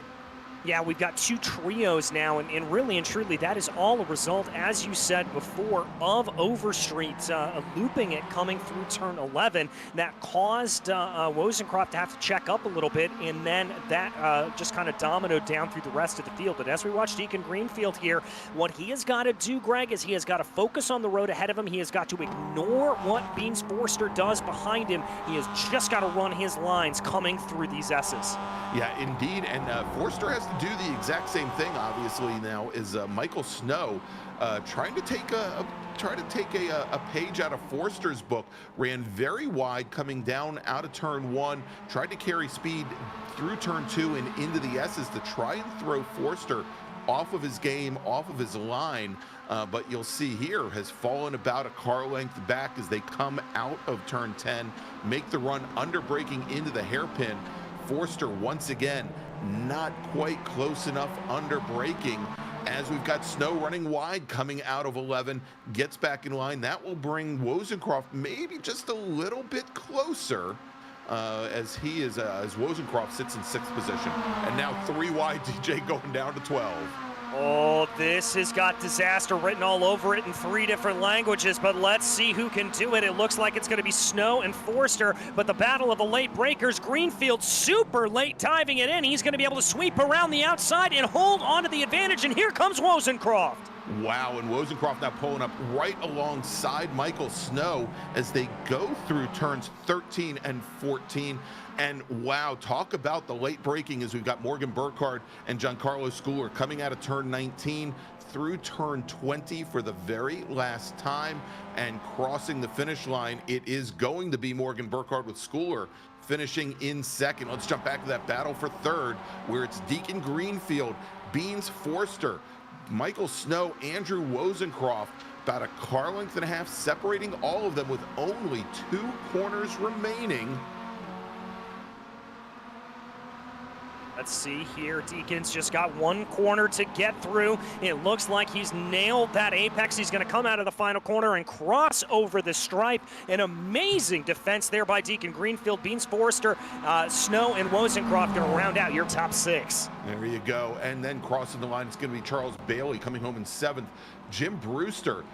Yeah, we've got 2 trios now, and really and truly, that is all a result, as you said before, of Overstreet looping it coming through turn 11. That caused Wozencroft to have to check up a little bit, and then that just kind of dominoed down through the rest of the field. But as we watch Deacon Greenfield here, what he has got to do, Greg, is he has got to focus on the road ahead of him. He has got to ignore what Beans Forster does behind him. He has just got to run his lines coming through these S's. Yeah, indeed, and Forster has to do the exact same thing, obviously, now is Michael Snow trying to take a page out of Forster's book. Ran very wide coming down out of turn 1, tried to carry speed through turn 2 and into the S's to try and throw Forster off of his game, off of his line, but you'll see here has fallen about a car length back as they come out of turn 10, make the run under braking into the hairpin. Forster once again not quite close enough under braking, as we've got Snow running wide coming out of 11, gets back in line. That will bring Wozencroft maybe just a little bit closer as Wozencroft sits in 6th position. And now 3 wide, DJ going down to 12. Oh, this has got disaster written all over it in 3 different languages, but let's see who can do it. It looks like it's going to be Snow and Forster, but the battle of the late breakers. Greenfield super late diving it in. He's going to be able to sweep around the outside and hold on to the advantage, and here comes Wozencroft. Wow, and Wozencroft now pulling up right alongside Michael Snow as they go through turns 13 and 14. And wow, talk about the late braking as we've got Morgan Burkhardt and Giancarlo Schooler coming out of turn 19 through turn 20 for the very last time and crossing the finish line. It is going to be Morgan Burkhardt with Schooler finishing in 2nd. Let's jump back to that battle for 3rd, where it's Deacon Greenfield, Beans Forster, Michael Snow, Andrew Wozencroft, about a car length and a half separating all of them with only 2 corners remaining. Let's see here. Deacon's just got 1 corner to get through. It looks like he's nailed that apex. He's going to come out of the final corner and cross over the stripe. An amazing defense there by Deacon Greenfield. Beans Forster, Snow, and Wozencroft going to round out your top 6. There you go. And then crossing the line, it's going to be Charles Bailey coming home in 7th. Jim Brewster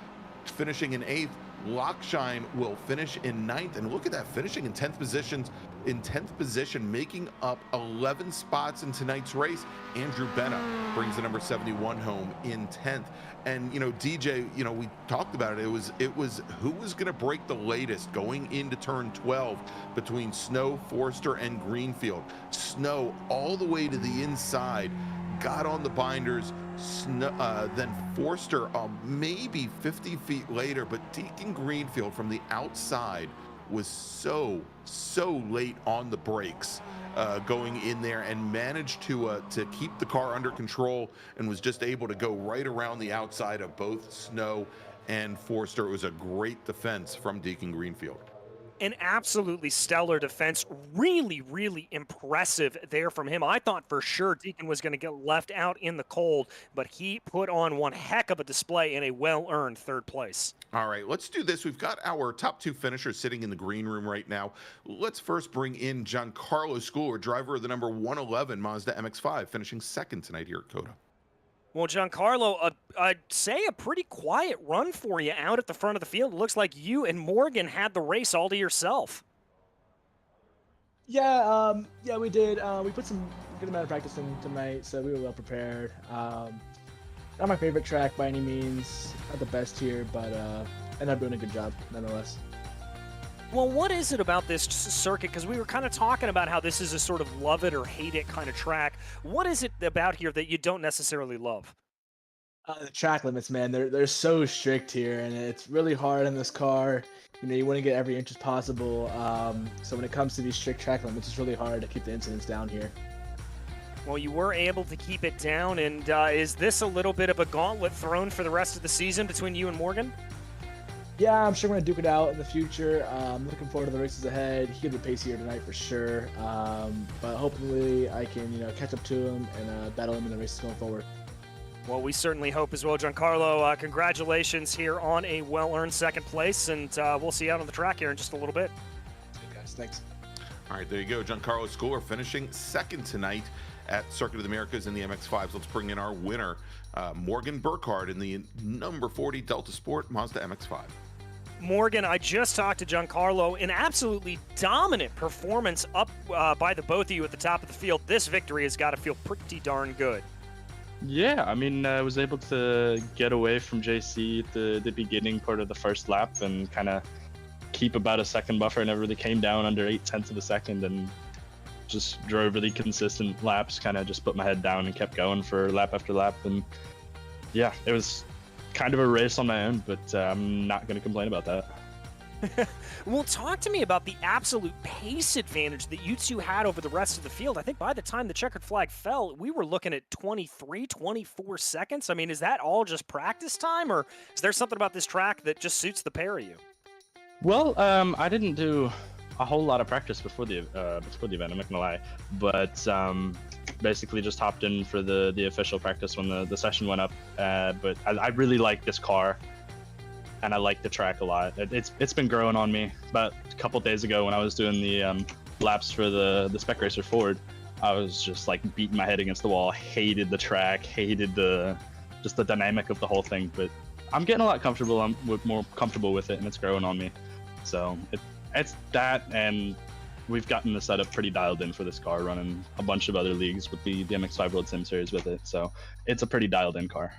finishing in 8th. Lockshine will finish in 9th, and look at that, finishing in 10th position, making up 11 spots in tonight's race. Andrew Benna brings the number 71 home in 10th. And you know, DJ, you know, we talked about it. It was who was going to break the latest going into turn 12 between Snow, Forster, and Greenfield. Snow all the way to the inside, got on the binders. Then Forster maybe 50 feet later, but Deacon Greenfield from the outside was so late on the brakes going in there and managed to keep the car under control and was just able to go right around the outside of both Snow and Forster. It was a great defense from Deacon Greenfield. An absolutely stellar defense. Really, really impressive there from him. I thought for sure Deacon was going to get left out in the cold, but he put on one heck of a display in a well-earned 3rd place. All right, let's do this. We've got our top 2 finishers sitting in the green room right now. Let's first bring in Giancarlo Schooler, driver of the number 111 Mazda MX-5, finishing 2nd tonight here at COTA. Well, Giancarlo, I'd say a pretty quiet run for you out at the front of the field. It looks like you and Morgan had the race all to yourself. Yeah, we did. We put some good amount of practice in tonight, so we were well prepared. Not my favorite track by any means, not the best here, but ended up doing a good job nonetheless. Well, what is it about this circuit? Because we were kind of talking about how this is a sort of love it or hate it kind of track. What is it about here that you don't necessarily love? The track limits, man, they're so strict here, and it's really hard in this car. You want to get every inch as possible. So when it comes to these strict track limits, it's really hard to keep the incidents down here. Well, you were able to keep it down, and is this a little bit of a gauntlet thrown for the rest of the season between you and Morgan? Yeah, I'm sure we're gonna duke it out in the future. I'm looking forward to the races ahead. He had the pace here tonight for sure. But hopefully I can, catch up to him and battle him in the races going forward. Well, we certainly hope as well, Giancarlo. Congratulations here on a well-earned second place, and we'll see you out on the track here in just a little bit. Good guys, thanks. All right, there you go. Giancarlo Schooler finishing second tonight at Circuit of the Americas in the MX-5s. Let's bring in our winner, Morgan Burkhardt in the number 40 Delta Sport Mazda MX-5. Morgan, I just talked to Giancarlo. An absolutely dominant performance up by the both of you at the top of the field. This victory has got to feel pretty darn good. Yeah, I mean, I was able to get away from JC at the beginning part of the first lap and kind of keep about a second buffer. I never really came down under 0.8 of a second and just drove really consistent laps, kind of just put my head down and kept going for lap after lap. And yeah, it was kind of a race on my own, but I'm not going to complain about that. Well, talk to me about the absolute pace advantage that you two had over the rest of the field. I think by the time the checkered flag fell, we were looking at 23, 24 seconds. I mean, is that all just practice time, or is there something about this track that just suits the pair of you? Well, I didn't do a whole lot of practice before the event, I'm not gonna lie, but basically just hopped in for the official practice when the session went up. But I really like this car, and I like the track a lot. It's been growing on me. About a couple days ago when I was doing the laps for the Spec Racer Ford, I was just like beating my head against the wall. Hated the track, hated just the dynamic of the whole thing. But I'm getting a lot comfortable. I'm more comfortable with it, and it's growing on me. So it's that, and we've gotten the setup pretty dialed in for this car, running a bunch of other leagues with the MX-5 World Sim Series with it. So it's a pretty dialed in car.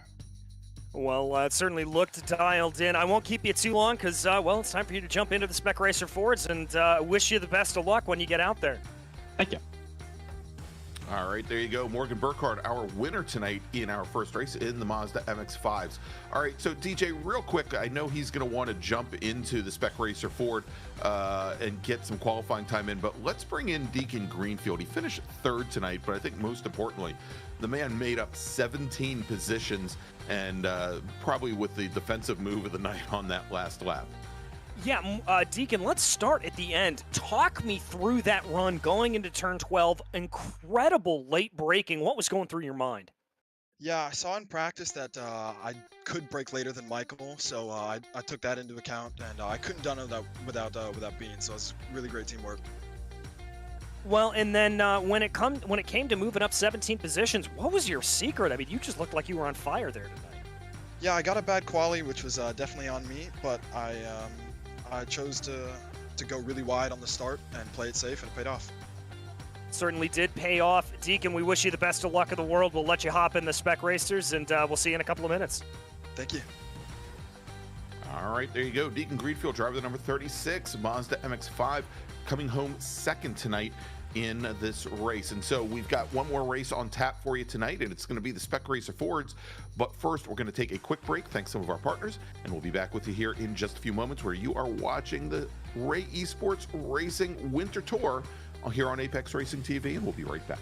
Well, it certainly looked dialed in. I won't keep you too long because, well, it's time for you to jump into the Spec Racer Fords, and wish you the best of luck when you get out there. Thank you. All right, there you go. Morgan Burkhardt, our winner tonight in our first race in the Mazda MX-5s. All right, so DJ, real quick, I know he's going to want to jump into the Spec Racer Ford and get some qualifying time in, but let's bring in Deacon Greenfield. He finished third tonight, but I think most importantly, the man made up 17 positions, and probably with the defensive move of the night on that last lap. Yeah, Deacon, let's start at the end. Talk me through that run going into turn 12. Incredible late braking. What was going through your mind? Yeah, I saw in practice that I could brake later than Michael, so I took that into account, and I couldn't done it without Bean. So it's really great teamwork. Well, and then when it came to moving up 17 positions, what was your secret? I mean, you just looked like you were on fire there tonight. Yeah, I got a bad quali, which was definitely on me, but I chose to go really wide on the start and play it safe, and it paid off. Certainly did pay off. Deacon, we wish you the best of luck in the world. We'll let you hop in the Spec Racers, and we'll see you in a couple of minutes. Thank you. All right, there you go. Deacon Greenfield, driver the number 36, Mazda MX-5, coming home second tonight in this race. And so we've got one more race on tap for you tonight, and it's going to be the Spec Racer Fords. But first, we're going to take a quick break, thanks to some of our partners, and we'll be back with you here in just a few moments, where you are watching the Ray Esports Racing Winter Tour here on Apex Racing TV, and we'll be right back.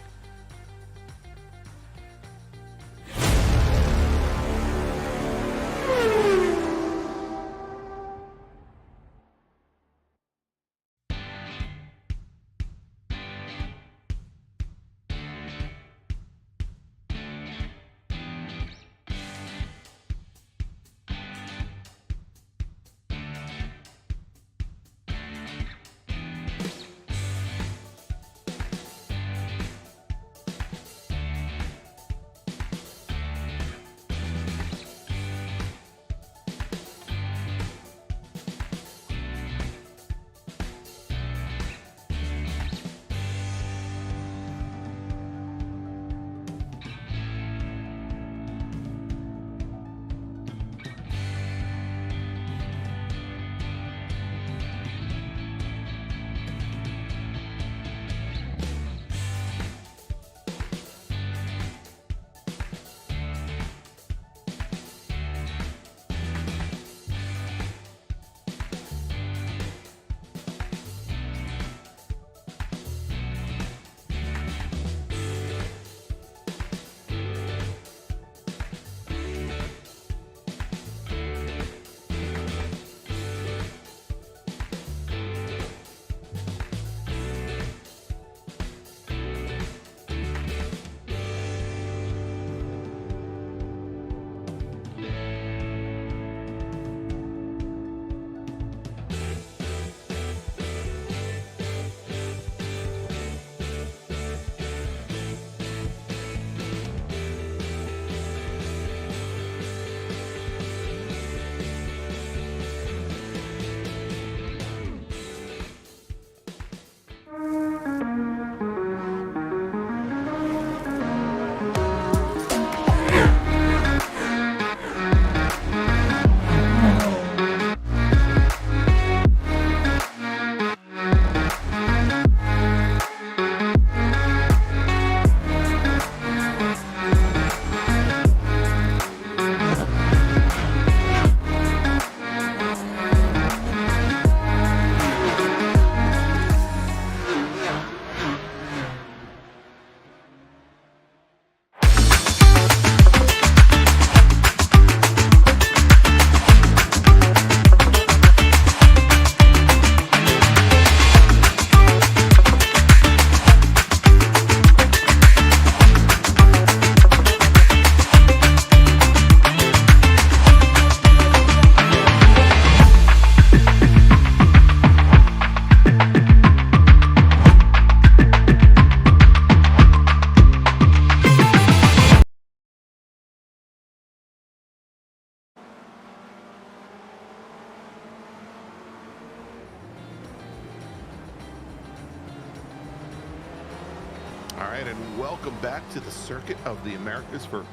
right, and welcome back to the Circuit of the Americas for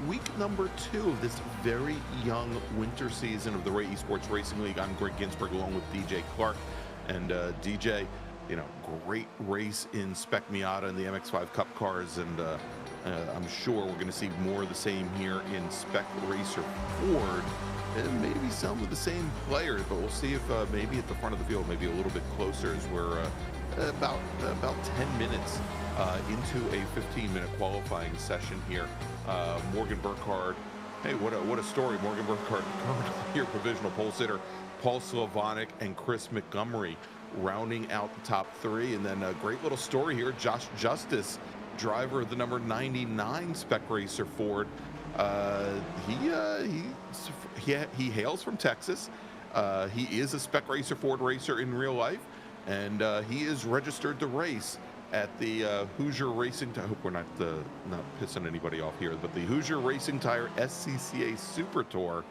week number 2 of this very young winter season of the Ray Esports Racing League. I'm Greg Ginsburg along with DJ Clark. And DJ, you know, great race in Spec Miata and the MX-5 Cup cars, and I'm sure we're going to see more of the same here in Spec Racer Ford, and maybe some of the same players, but we'll see if maybe at the front of the field, maybe a little bit closer, as we're about 10 minutes into a 15-minute qualifying session here. Morgan Burkhardt, hey, what a story. Morgan Burkhardt, currently your provisional pole sitter, Paul Slavonic and Chris Montgomery rounding out the top 3. And then a great little story here, Josh Justice, driver of the number 99 Spec Racer Ford. He hails from Texas. He is a Spec Racer Ford racer in real life, and he is registered to race at the Hoosier Racing. I hope we're not pissing anybody off here, but the Hoosier Racing Tire SCCA Super Tour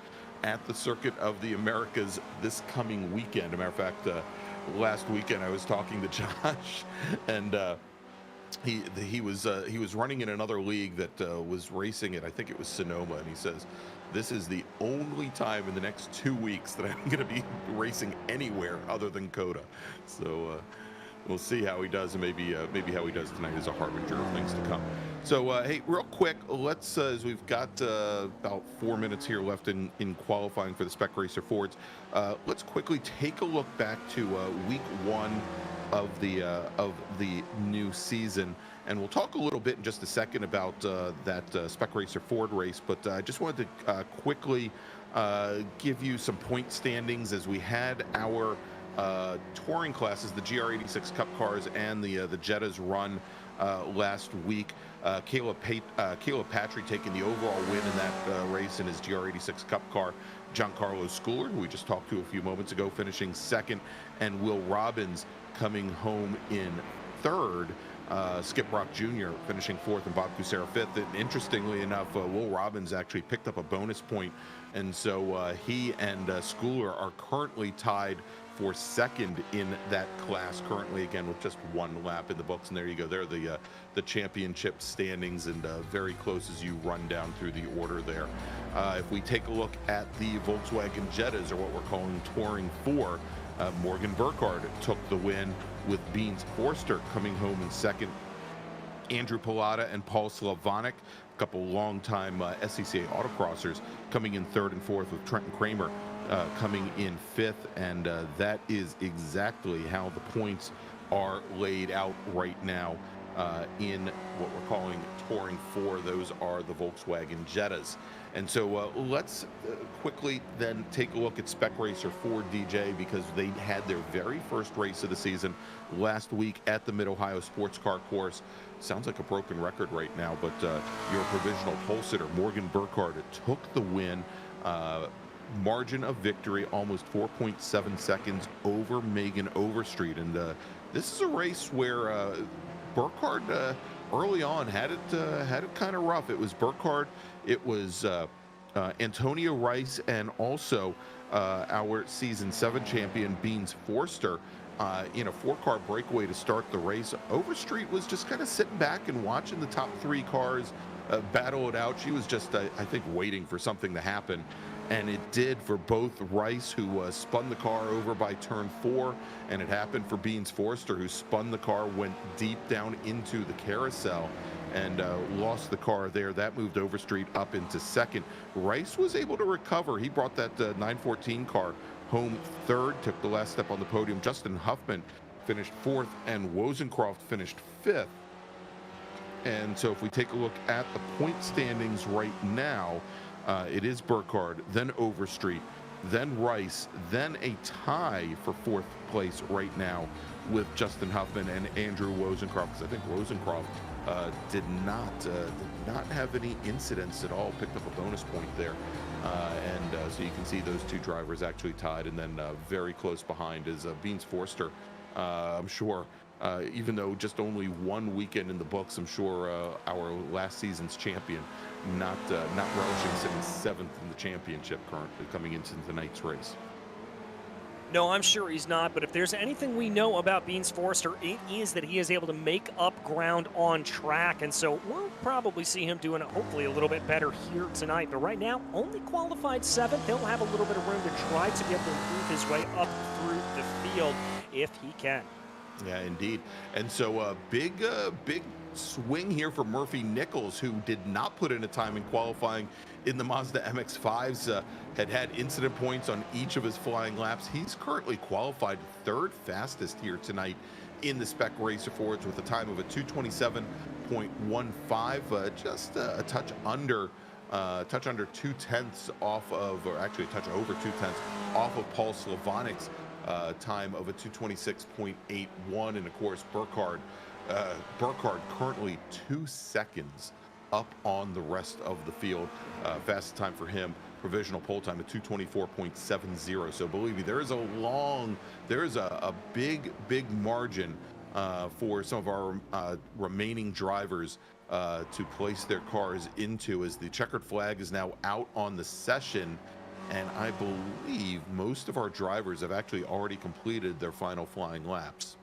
at the Circuit of the Americas this coming weekend. As a matter of fact, last weekend I was talking to Josh, and he was running in another league that was racing at, I think it was Sonoma, and he says, this is the only time in the next 2 weeks that I'm going to be racing anywhere other than COTA. So we'll see how he does, and maybe how he does tonight is a harbinger of things to come. So hey, real quick, let's as we've got about 4 minutes here left in qualifying for the Spec Racer Fords, let's quickly take a look back to week 1 of the new season, and we'll talk a little bit in just a second about that Spec Racer Ford race. But I just wanted to quickly give you some point standings as we had our touring classes, the GR86 Cup cars and the Jettas run last week. Caleb Patry taking the overall win in that race in his GR86 Cup car. Giancarlo Schooler, who we just talked to a few moments ago, finishing second, and Will Robbins coming home in third. Skip Brock Jr. finishing fourth, and Bob Kucera fifth. And interestingly enough, Will Robbins actually picked up a bonus point, and so he and Schooler are currently tied for second in that class currently, again with just 1 lap in the books. And there you go, there are the championship standings, and very close as you run down through the order there. If we take a look at the Volkswagen Jettas, or what we're calling Touring 4, Morgan Burkhardt took the win, with Beans Forster coming home in second. Andrew Pilata and Paul Slavonic, a couple longtime SCCA autocrossers, coming in third and fourth, with Trenton Kramer coming in fifth. And that is exactly how the points are laid out right now in what we're calling Touring 4. Those are the Volkswagen Jettas. And so let's quickly then take a look at Spec Racer Ford, DJ, because they had their very first race of the season last week at the Mid-Ohio Sports Car Course. Sounds like a broken record right now, but your provisional pole sitter, Morgan Burkhardt, took the win. Margin of victory, almost 4.7 seconds over Megan Overstreet. And this is a race where Burkhardt early on had it kind of rough. It was Burkhardt, it was Antonio Rice, and also our season 7 champion Beans Forster in a 4-car breakaway to start the race. Overstreet was just kind of sitting back and watching the top 3 cars battle it out. She was just I think waiting for something to happen. And it did for both Rice, who spun the car over by turn 4, and it happened for Beans Forster, who spun the car, went deep down into the carousel, and lost the car there. That moved Overstreet up into second. Rice was able to recover. He brought that 914 car home third, took the last step on the podium. Justin Huffman finished fourth, and Wozencroft finished fifth. And so if we take a look at the point standings right now, it is Burkhardt, then Overstreet, then Rice, then a tie for 4th place right now with Justin Huffman and Andrew Wozencroft, because I think Wozencroft did not have any incidents at all, picked up a bonus point there. So you can see those 2 drivers actually tied, and then very close behind is Beans Forster. I'm sure, even though just only 1 weekend in the books, I'm sure our last season's champion not relishing sitting 7th in the championship currently coming into tonight's race. No, I'm sure he's not, but if there's anything we know about Beans Forster, it is that he is able to make up ground on track, and so we'll probably see him doing it hopefully a little bit better here tonight. But right now, only qualified 7th. He'll have a little bit of room to try to be able to improve his way up through the field if he can. Yeah, indeed. And so big swing here for Murphy Nichols, who did not put in a time in qualifying in the Mazda MX-5s, had incident points on each of his flying laps. He's currently qualified 3rd fastest here tonight in the Spec Racer Sports with a time of a 227.15, just a touch under 2/10 off of, or actually a touch over 2/10 off of Paul Slavonic's time of a 226.81, and of course Burkhardt currently 2 seconds up on the rest of the field. Fastest time for him, provisional pole time at 224.70. So believe me, there is a big margin for some of our remaining drivers to place their cars into, as the checkered flag is now out on the session. And I believe most of our drivers have actually already completed their final flying laps.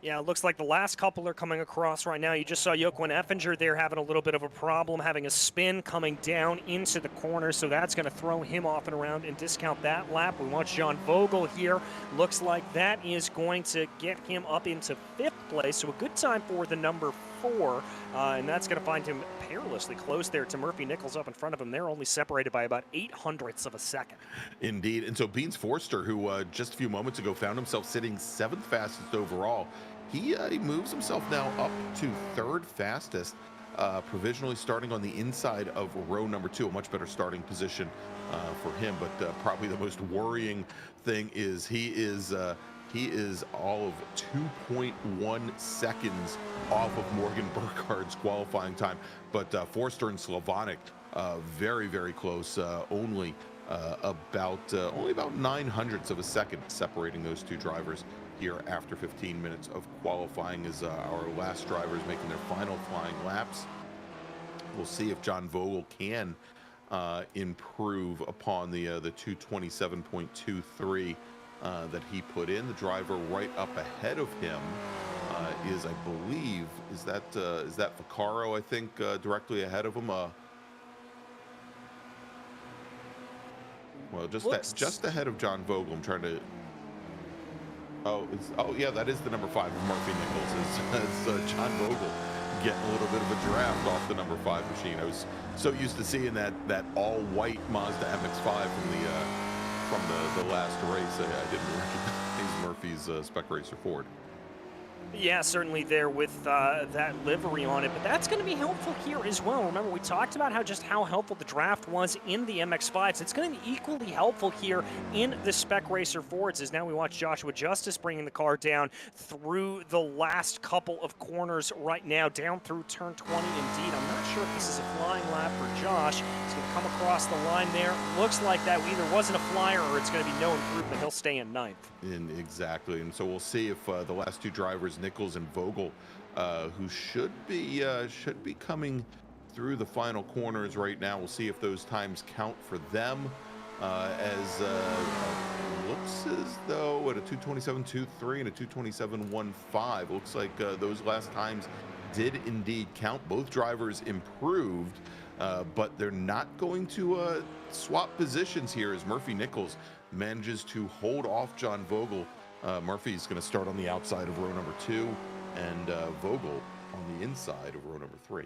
Yeah, it looks like the last couple are coming across right now. You just saw Joaquin Effinger there having a little bit of a problem, having a spin coming down into the corner, so that's going to throw him off and around and discount that lap. We watch John Vogel here. Looks like that is going to get him up into 5th place, so a good time for the number 4, and that's going to find him perilously close there to Murphy Nichols up in front of him. They're only separated by about 0.08 of a second. Indeed, and so Beans Forster, who just a few moments ago found himself sitting 7th fastest overall, he moves himself now up to 3rd fastest, provisionally starting on the inside of row number 2, a much better starting position for him. But probably the most worrying thing is he is all of 2.1 seconds off of Morgan Burkhardt's qualifying time. But Forster and Slavonic very close, only about 0.09 of a second separating those two drivers here after 15 minutes of qualifying, as our last drivers making their final flying laps. We'll see if John Vogel can improve upon the 227.23 that he put in. The driver right up ahead of him is, I believe, is that Vaccaro, I think, directly ahead of him. Well, just ahead of John Vogel. I'm trying to. Oh yeah, that is the number 5 of Murphy Nichols. Is John Vogel getting a little bit of a draft off the number 5 machine. I was so used to seeing that all-white Mazda MX-5 from the last race. I didn't recognize Murphy's Spec Racer Ford. Yeah, certainly there with that livery on it, but that's going to be helpful here as well. Remember, we talked about how helpful the draft was in the MX-5s. It's going to be equally helpful here in the Spec Racer Fords, as now we watch Joshua Justice bringing the car down through the last couple of corners right now, down through turn 20. Indeed, I'm not sure if this is a flying lap for Josh. He's going to come across the line there. Looks like that either wasn't a flyer or it's going to be no improvement. He'll stay in 9th. Exactly, and so we'll see if the last two drivers, Nichols and Vogel, who should be coming through the final corners right now. We'll see if those times count for them, as looks as though at a 227.23 and a 227.15, looks like those last times did indeed count. Both drivers improved, but they're not going to swap positions here, as Murphy Nichols manages to hold off John Vogel. Murphy's going to start on the outside of row number 2, and Vogel on the inside of row number 3.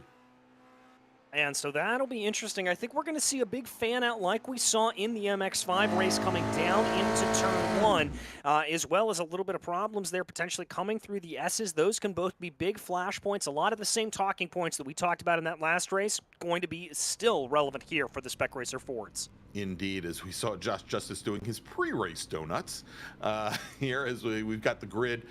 And so that'll be interesting. I think we're going to see a big fan out like we saw in the MX-5 race coming down into turn 1, as well as a little bit of problems there potentially coming through the S's. Those can both be big flashpoints. A lot of the same talking points that we talked about in that last race going to be still relevant here for the Spec Racer Fords. Indeed, as we saw Josh Justice doing his pre-race donuts here, as we've got the grid.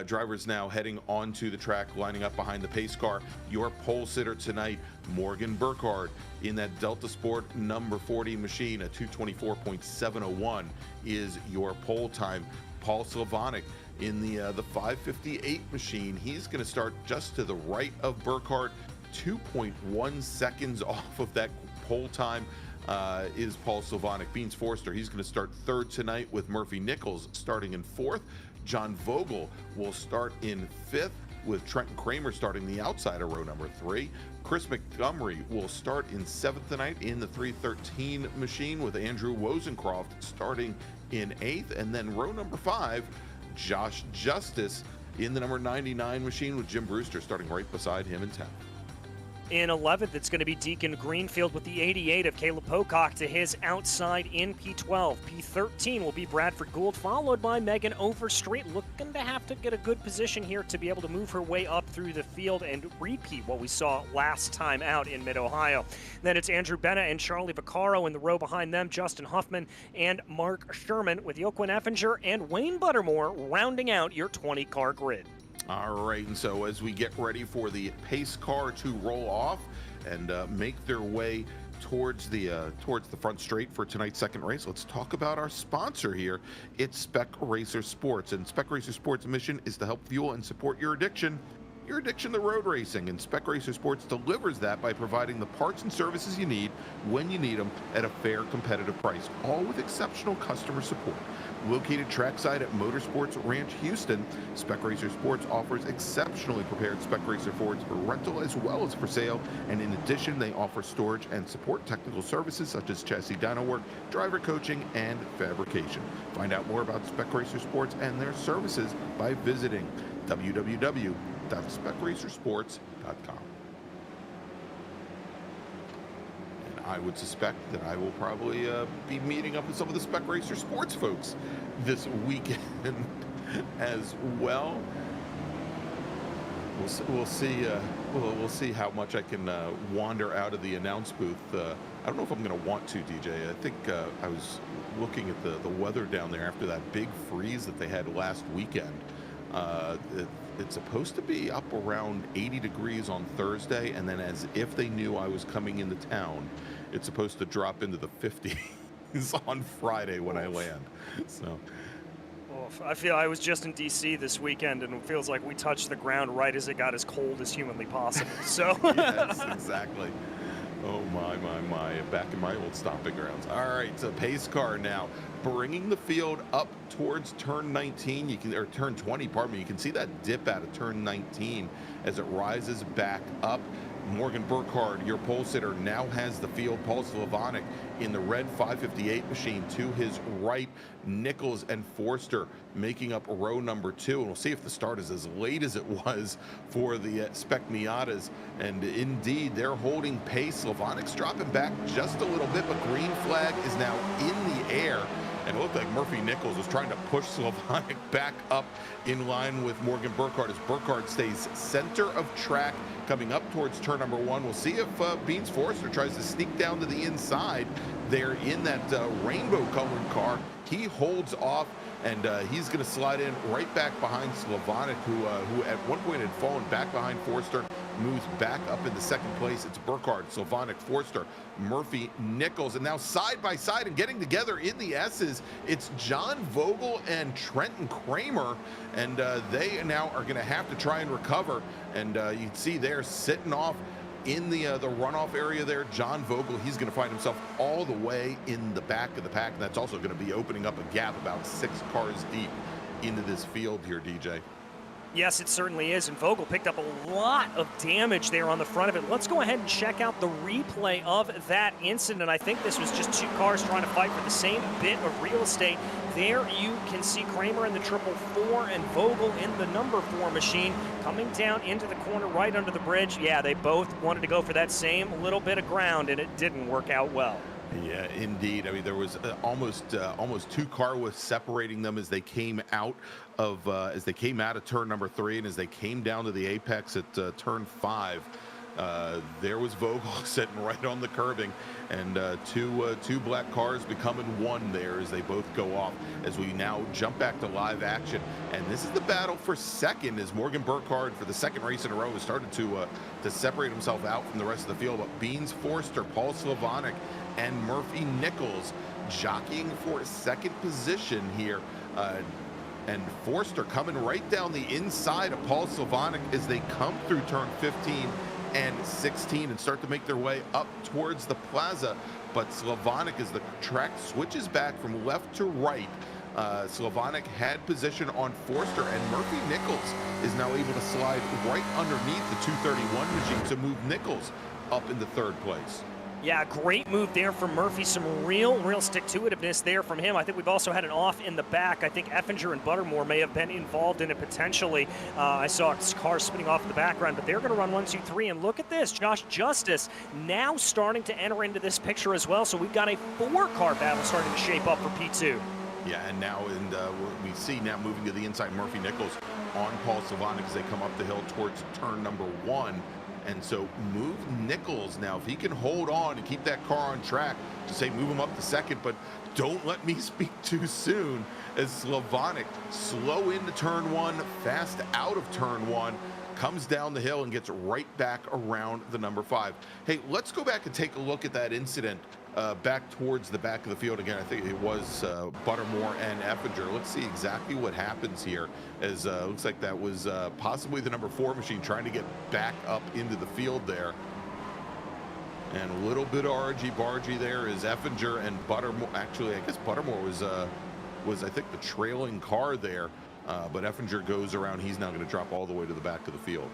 Drivers now heading onto the track, lining up behind the pace car. Your pole sitter tonight, Morgan Burkhardt, in that Delta Sport number 40 machine. A 224.701 is your pole time. Paul Slavonic in the 558 machine. He's going to start just to the right of Burkhardt, 2.1 seconds off of that pole time. is Paul Sylvanek. Beans Forster, he's going to start third tonight with Murphy Nichols starting in fourth. John Vogel will start in fifth with Trenton Kramer starting the outside of row number 3. Chris Montgomery will start in seventh tonight in the 313 machine with Andrew Wozencroft starting in eighth. And then row number 5, Josh Justice in the number 99 machine with Jim Brewster starting right beside him in 10th. In 11th, it's going to be Deacon Greenfield with the 88 of Caleb Pocock to his outside in P12. P13 will be Bradford Gould, followed by Megan Overstreet, looking to have to get a good position here to be able to move her way up through the field and repeat what we saw last time out in Mid-Ohio. Then it's Andrew Bennett and Charlie Vaccaro in the row behind them, Justin Huffman and Mark Sherman with Joaquin Effinger and Wayne Buttermore rounding out your 20-car grid. All right, and so as we get ready for the pace car to roll off and make their way towards the front straight for tonight's second race, let's talk about our sponsor here. It's Spec Racer Sports, and Spec Racer Sports' mission is to help fuel and support your addiction to road racing, and Spec Racer Sports delivers that by providing the parts and services you need when you need them at a fair, competitive price, all with exceptional customer support. Located trackside at Motorsports Ranch Houston, Spec Racer Sports offers exceptionally prepared Spec Racer Fords for rental as well as for sale, and in addition, they offer storage and support technical services such as chassis dyno work, driver coaching, and fabrication. Find out more about Spec Racer Sports and their services by visiting www.specracersports.com. I would suspect that I will probably be meeting up with some of the Spec Racer Sports folks this weekend as well. We'll see how much I can wander out of the announce booth. I don't know if I'm going to want to, DJ. I think I was looking at the weather down there after that big freeze that they had last weekend. It's supposed to be up around 80 degrees on Thursday, and then as if they knew I was coming into town, it's supposed to drop into the 50s on Friday when I land. So, I feel I was just in D.C. this weekend, and it feels like we touched the ground right as it got as cold as humanly possible. So yes, exactly. Oh my, back in my old stomping grounds. All right, so pace car now, bringing the field up towards turn 19, or turn 20, pardon me. You can see that dip out of turn 19 as it rises back up. Morgan Burkhardt, your pole sitter, now has the field. Paul Sylvanek in the red 558 machine to his right. Nichols and Forster making up row number 2. And we'll see if the start is as late as it was for the Spec Miatas. And indeed, they're holding pace. Sylvanek's dropping back just a little bit, but green flag is now in the air. And it looked like Murphy Nichols was trying to push Sylvanek back up in line with Morgan Burkhardt as Burkhardt stays center of track coming up towards turn number 1. We'll see if Beans Forster tries to sneak down to the inside there in that rainbow-colored car. He holds off, and he's going to slide in right back behind Sylvanek, who at one point had fallen back behind Forster, moves back up into second place. It's Burkhardt, Sylvanek, Forster, Murphy, Nichols, and now side by side and getting together in the S's, it's John Vogel and Trenton Kramer, and they now are going to have to try and recover. And you can see they're sitting off in the runoff area there. John Vogel, he's going to find himself all the way in the back of the pack, and that's also going to be opening up a gap about 6 cars deep into this field here, DJ. Yes, it certainly is, and Vogel picked up a lot of damage there on the front of it. Let's go ahead and check out the replay of that incident. I think this was just 2 cars trying to fight for the same bit of real estate. There you can see Kramer in the 444 and Vogel in the number 4 machine coming down into the corner right under the bridge. Yeah, they both wanted to go for that same little bit of ground, and it didn't work out well. Yeah, indeed. I mean, there was almost 2 car widths separating them as they came out of turn number 3, and as they came down to the apex at turn 5. There was Vogel sitting right on the curbing, and two black cars becoming one there as they both go off. As we now jump back to live action, and this is the battle for second as Morgan Burkhardt, for the second race in a row, has started to separate himself out from the rest of the field. But Beans Forster, Paul Sylvanek, and Murphy Nichols jockeying for a second position here. And Forster coming right down the inside of Paul Sylvanek as they come through turn 15 and 16 and start to make their way up towards the plaza. But Slavonic, as the track switches back from left to right, Slavonic had position on Forster, and Murphy Nichols is now able to slide right underneath the 231 machine to move Nichols up into third place. Yeah, great move there from Murphy. Some real stick-to-itiveness there from him. I think we've also had an off in the back. I think Effinger and Buttermore may have been involved in it potentially. I saw cars spinning off in the background, but they're going to run 1, 2, 3. And look at this. Josh Justice now starting to enter into this picture as well. So we've got a 4-car battle starting to shape up for P2. Yeah, and now we see now moving to the inside Murphy Nichols on Paul Slavonic as they come up the hill towards turn number 1. And so move Nichols now, if he can hold on and keep that car on track, to say move him up to second, but don't let me speak too soon, as Slavonic slow into turn 1, fast out of turn 1, comes down the hill and gets right back around the number 5. Hey, let's go back and take a look at that incident back towards the back of the field again. I think it was Buttermore and Effinger. Let's see exactly what happens here, as looks like that was possibly the number 4 machine trying to get back up into the field there. And a little bit of argy-bargy there is Effinger and Buttermore. Actually, I guess Buttermore was I think the trailing car there, but Effinger goes around. He's now going to drop all the way to the back of the field.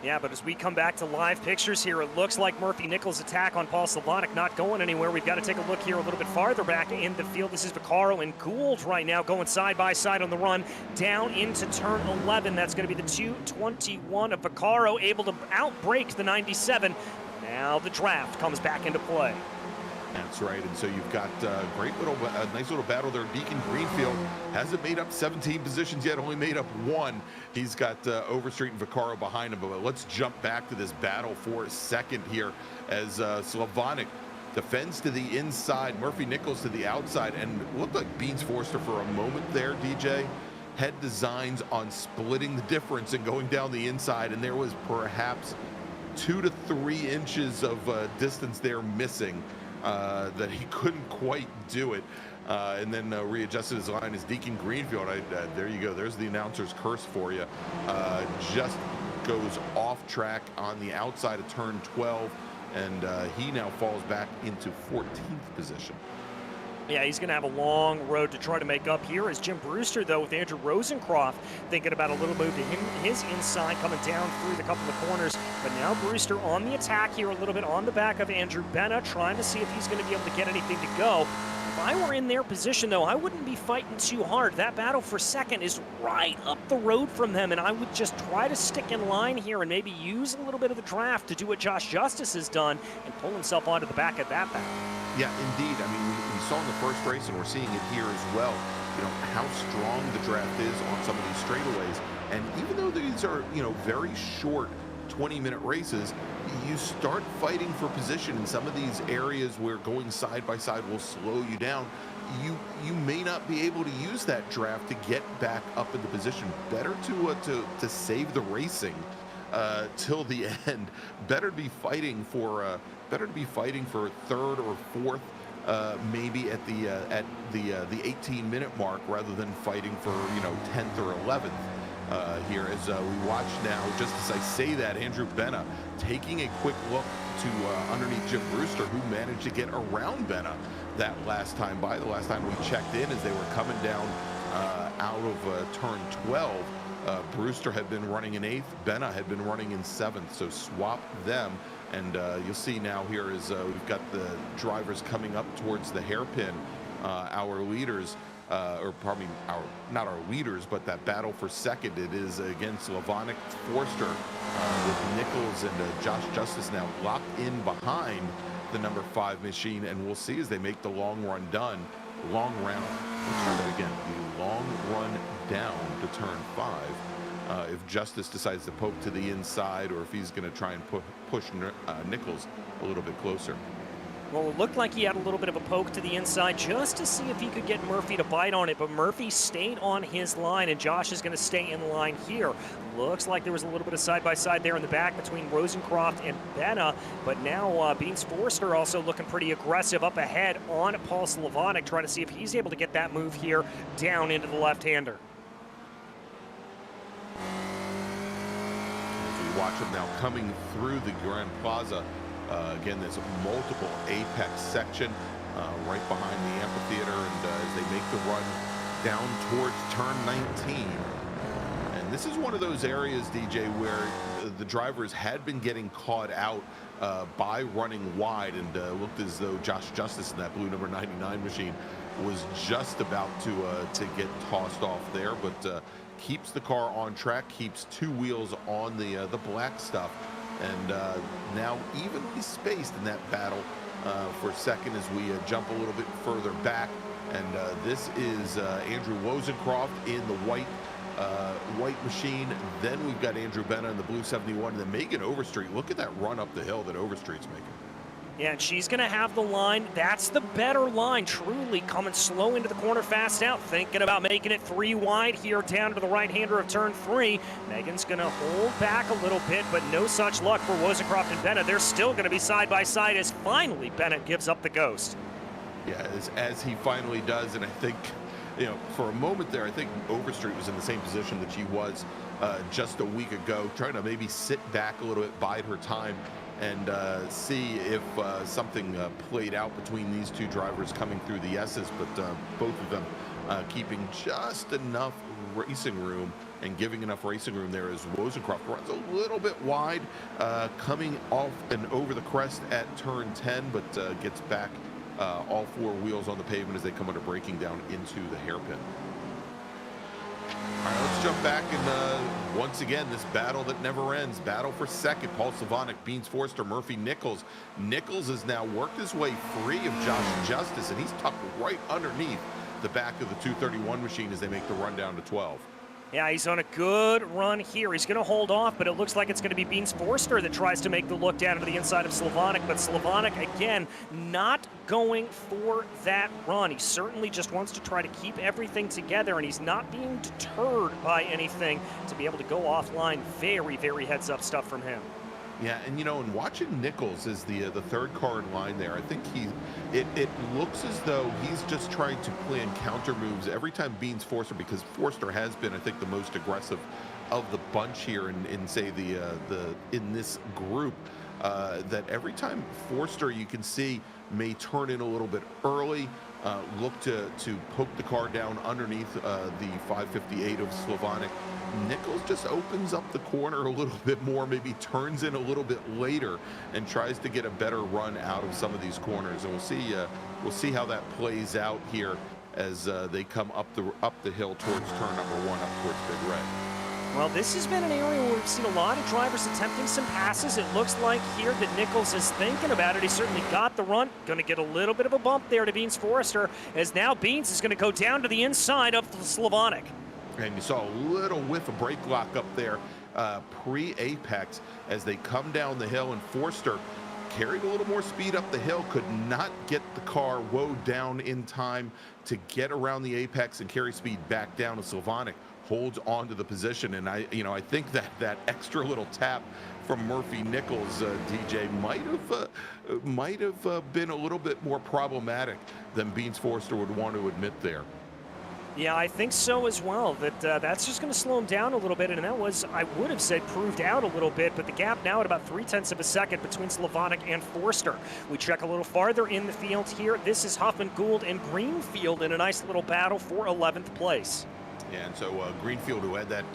Yeah, but as we come back to live pictures here, it looks like Murphy Nichols' attack on Paul Slavonic not going anywhere. We've got to take a look here a little bit farther back in the field. This is Vaccaro and Gould right now going side by side on the run down into turn 11. That's going to be the 221 of Vaccaro, able to outbrake the 97. Now the draft comes back into play. That's right, and so you've got a nice little battle there. Deacon Greenfield hasn't made up 17 positions yet, only made up 1. He's got Overstreet and Vaccaro behind him, but let's jump back to this battle for a second here, as Slavonic defends to the inside, Murphy Nichols to the outside, and looked like Beans Forster for a moment there, DJ. Had designs on splitting the difference and going down the inside, and there was perhaps 2 to 3 inches of distance there missing. That he couldn't quite do it, and then readjusted his line as Deacon Greenfield. There you go. There's the announcer's curse for you. Just goes off track on the outside of turn 12, and he now falls back into 14th position. Yeah, he's going to have a long road to try to make up here. As Jim Brewster, though, with Andrew Rosencroft thinking about a little move to his inside, coming down through the couple of corners. But now Brewster on the attack here, a little bit on the back of Andrew Benna, trying to see if he's going to be able to get anything to go. If I were in their position, though, I wouldn't be fighting too hard. That battle for second is right up the road from them, and I would just try to stick in line here and maybe use a little bit of the draft to do what Josh Justice has done and pull himself onto the back of that battle. Yeah, indeed. I mean, we saw in the first race, and we're seeing it here as well, you know, how strong the draft is on some of these straightaways. And even though these are, you know, very short 20-minute races, you start fighting for position in some of these areas where going side by side will slow you down. You may not be able to use that draft to get back up into position. Better to save the racing till the end. Better to be fighting for third or fourth, maybe at the 18-minute mark, rather than fighting for 10th or 11th. Here as we watch now, just as I say that, Andrew Benna taking a quick look to underneath Jim Brewster, who managed to get around Benna that last time by. The last time we checked in, as they were coming down out of turn 12, Brewster had been running in 8th, Benna had been running in 7th, so swap them. And you'll see now here is we've got the drivers coming up towards the hairpin, our leaders. Or pardon me, not our leaders, but that battle for second. It is against Slavonic, Forster, with Nichols and Josh Justice now locked in behind the number 5 machine, and we'll see as they make the long run down. The long run down to turn 5. If Justice decides to poke to the inside, or if he's going to try and push Nichols a little bit closer. Well, it looked like he had a little bit of a poke to the inside just to see if he could get Murphy to bite on it, but Murphy stayed on his line, and Josh is going to stay in line here. Looks like there was a little bit of side-by-side there in the back between Rosencroft and Benna, but now Beans Forster also looking pretty aggressive up ahead on Paul Slavonic, trying to see if he's able to get that move here down into the left-hander. watch them now coming through the Grand Plaza. Again, there's multiple apex section right behind the amphitheater, and as they make the run down towards turn 19. And this is one of those areas, DJ, where the drivers had been getting caught out by running wide, and looked as though Josh Justice in that blue number 99 machine was just about to get tossed off there, but keeps the car on track, keeps two wheels on the black stuff, and now evenly spaced in that battle for second as we jump a little bit further back. And this is Andrew Wozencroft in the white machine. Then we've got Andrew Benna in the blue 71, and then Megan Overstreet. Look at that run up the hill that Overstreet's making. Yeah, and she's going to have the line. That's the better line, truly coming slow into the corner, fast out, thinking about making it 3 wide here down to the right-hander of turn 3. Megan's going to hold back a little bit, but no such luck for Wozencroft and Bennett. They're still going to be side by side as finally Bennett gives up the ghost. Yeah, as he finally does, and I think, you know, for a moment there, I think Overstreet was in the same position that she was just a week ago, trying to maybe sit back a little bit, bide her time, and see if something played out between these two drivers coming through the S's, but both of them keeping just enough racing room and giving enough racing room there as Wozencroft runs a little bit wide, coming off and over the crest at turn 10, but gets back all 4 wheels on the pavement as they come under braking down into the hairpin. All right, let's jump back and once again, this battle that never ends. Battle for second. Paul Slavonic, Beans Forster, Murphy Nichols. Nichols has now worked his way free of Josh Justice, and he's tucked right underneath the back of the 231 machine as they make the run down to 12. Yeah, he's on a good run here. He's going to hold off, but it looks like it's going to be Beans Forster that tries to make the look down to the inside of Slavonic, but Slavonic, again, not going for that run. He certainly just wants to try to keep everything together, and he's not being deterred by anything to be able to go offline. Very, very heads-up stuff from him. Yeah, and you know, and watching Nichols as the third car in line there, I think it looks as though he's just trying to plan counter moves every time Beans Forster, because Forster has been, I think, the most aggressive of the bunch here in say in this group. That every time Forster, you can see, may turn in a little bit early, look to poke the car down underneath the 558 of Slavonic. Nichols just opens up the corner a little bit more, maybe turns in a little bit later, and tries to get a better run out of some of these corners. And we'll see how that plays out here as they come up the hill towards turn number 1, up towards Big Red. Well, this has been an area where we've seen a lot of drivers attempting some passes. It looks like here that Nichols is thinking about it. He certainly got the run. Going to get a little bit of a bump there to Beans Forster, as now Beans is going to go down to the inside of the Slavonic. And you saw a little whiff of brake lock up there pre-apex as they come down the hill, and Forster carried a little more speed up the hill, could not get the car woed down in time to get around the apex and carry speed back down to Slavonic. Holds on to the position, and I think that extra little tap from Murphy Nichols, DJ, might have been a little bit more problematic than Beans Forster would want to admit there. Yeah, I think so as well. That's just going to slow him down a little bit, and that was, I would have said, proved out a little bit, but the gap now at about 0.3 of a second between Slavonic and Forster. We check a little farther in the field here. This is Huffman, Gould, and Greenfield in a nice little battle for 11th place. Yeah, and so Greenfield, who had that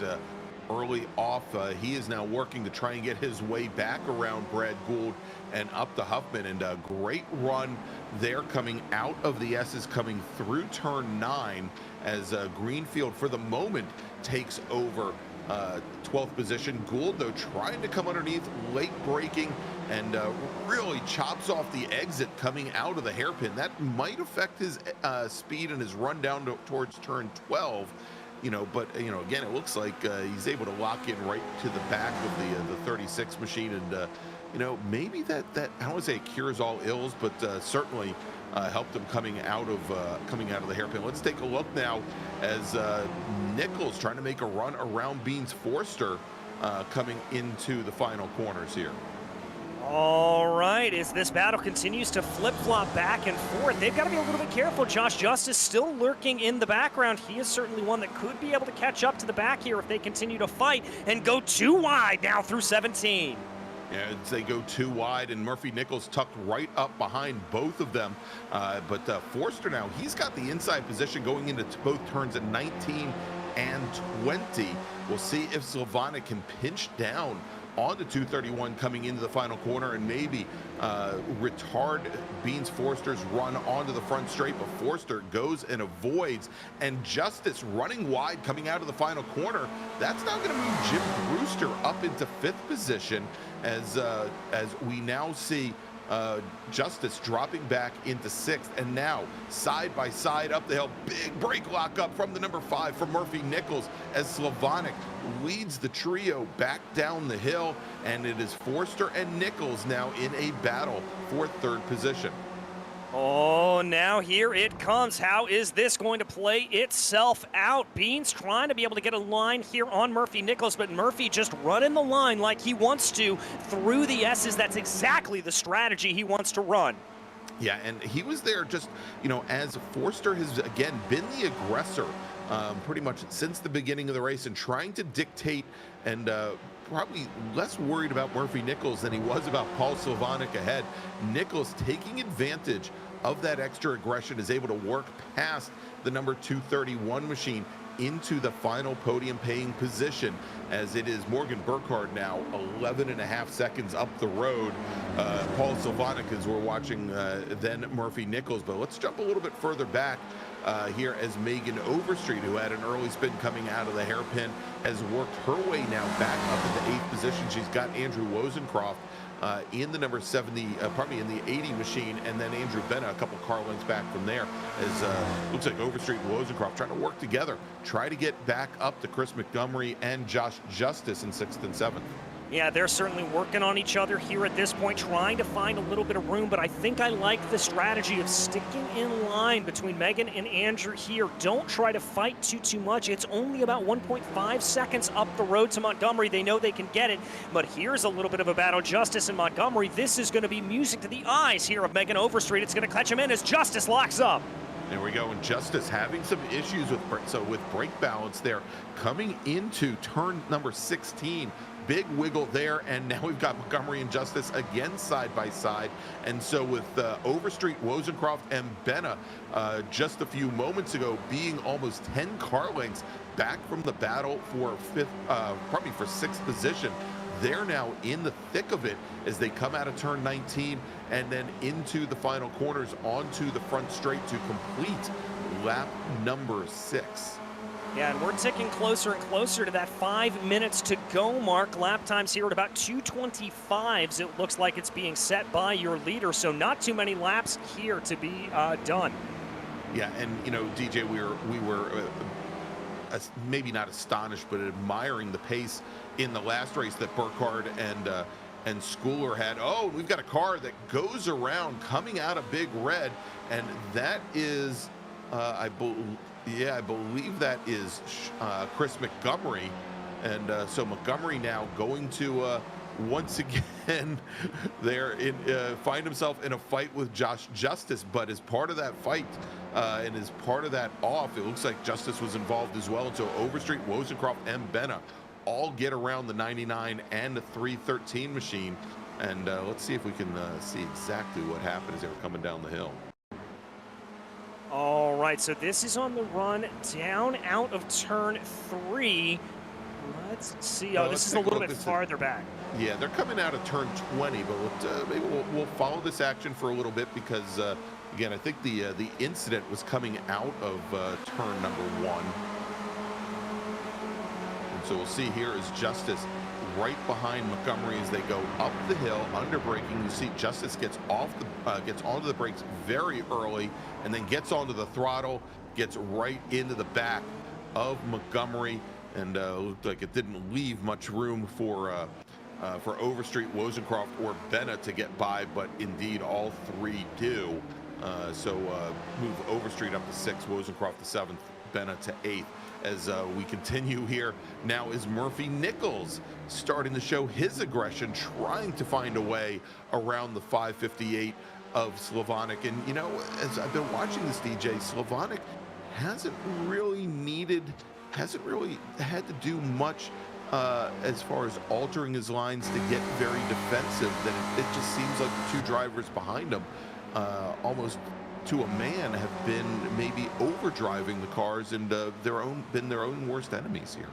early off, he is now working to try and get his way back around Brad Gould and up to Huffman, and a great run there coming out of the S's, coming through turn 9 as Greenfield, for the moment, takes over 12th position. Gould, though, trying to come underneath, late braking, and really chops off the exit coming out of the hairpin. That might affect his speed and his run down towards turn 12. But again, it looks like he's able to lock in right to the back of the 36 machine, and maybe that I don't want to say it cures all ills, but certainly helped him coming out of the hairpin. Let's take a look now as Nichols trying to make a run around Beans Forster coming into the final corners here. All right, as this battle continues to flip-flop back and forth, they've got to be a little bit careful. Josh Justice still lurking in the background. He is certainly one that could be able to catch up to the back here if they continue to fight and go too wide now through 17. Yeah, they go too wide, and Murphy Nichols tucked right up behind both of them. But Forster now, he's got the inside position going into both turns at 19 and 20. We'll see if Slavonic can pinch down on the 231 coming into the final corner and maybe retard Beans Forster's run onto the front straight, but Forster goes and avoids, and Justice running wide coming out of the final corner. That's now going to move Jim Brewster up into 5th position as we now see Justice dropping back into 6th, and now side by side up the hill, big brake lock up from the number 5 from Murphy Nichols as Slavonic leads the trio back down the hill, and it is Forster and Nichols now in a battle for 3rd position. Oh, now here it comes. How is this going to play itself out? Beans trying to be able to get a line here on Murphy Nichols, but Murphy just running the line like he wants to through the S's. That's exactly the strategy he wants to run. Yeah, and he was there just, you know, as Forster has, again, been the aggressor pretty much since the beginning of the race and trying to dictate and probably less worried about Murphy Nichols than he was about Paul Slavonic ahead. Nichols taking advantage of that extra aggression is able to work past the number 231 machine into the final podium paying position, as it is Morgan Burkhardt now 11.5 seconds up the road. Paul Slavonic as we're watching then Murphy Nichols, but let's jump a little bit further back here as Megan Overstreet, who had an early spin coming out of the hairpin, has worked her way now back up into 8th position. She's got Andrew Wozencroft in the number 70, in the 80 machine, and then Andrew Benna a couple car lengths back from there, as looks like Overstreet and Wozencroft trying to work together, try to get back up to Chris Montgomery and Josh Justice in 6th and 7th. Yeah, they're certainly working on each other here at this point, trying to find a little bit of room, but I think I like the strategy of sticking in line between Megan and Andrew here. Don't try to fight too much. It's only about 1.5 seconds up the road to Montgomery. They know they can get it, but here's a little bit of a battle. Justice and Montgomery, this is going to be music to the eyes here of Megan Overstreet. It's going to catch him in as Justice locks up. There we go, and Justice having some issues with brake balance there, coming into turn number 16. Big wiggle there, and now we've got Montgomery and Justice again side by side. And so with Overstreet, Wozencroft, and Benna just a few moments ago being almost 10 car lengths back from the battle for 6th position, they're now in the thick of it as they come out of turn 19 and then into the final corners onto the front straight to complete lap number 6. Yeah, and we're ticking closer and closer to that 5 minutes to go mark. Lap times here at about 2:25s. It looks like it's being set by your leader, so not too many laps here to be done. Yeah, and you know, DJ, we were maybe not astonished, but admiring the pace in the last race that Burkhardt and Schooler had. Oh, we've got a car that goes around coming out of Big Red, and that is, I believe that is Chris Montgomery. And so Montgomery now going to once again find himself in a fight with Josh Justice, but as part of that fight and as part of that off, it looks like Justice was involved as well. And so Overstreet, Wozencroft, and Benna all get around the 99 and the 313 machine. And let's see if we can see exactly what happened as they were coming down the hill. All right, so this is on the run down out of turn 3. Let's see. Oh, this is a little bit farther back. Yeah, they're coming out of turn 20, but maybe we'll follow this action for a little bit because, again, I think the incident was coming out of turn number 1. And so we'll see here is Justice right behind Montgomery as they go up the hill, under braking. You see Justice gets onto the brakes very early and then gets onto the throttle, gets right into the back of Montgomery, and looked like it didn't leave much room for Overstreet, Wozencroft, or Benna to get by, but indeed all three do. So move Overstreet up to 6th, Wozencroft to 7th, Benna to 8th. as we continue here. Now is Murphy Nichols starting to show his aggression, trying to find a way around the 558 of Slavonic. And, you know, as I've been watching this, DJ, Slavonic hasn't really had to do much as far as altering his lines to get very defensive. Then it just seems like the two drivers behind him, almost to a man, have been maybe overdriving the cars and been their own worst enemies here.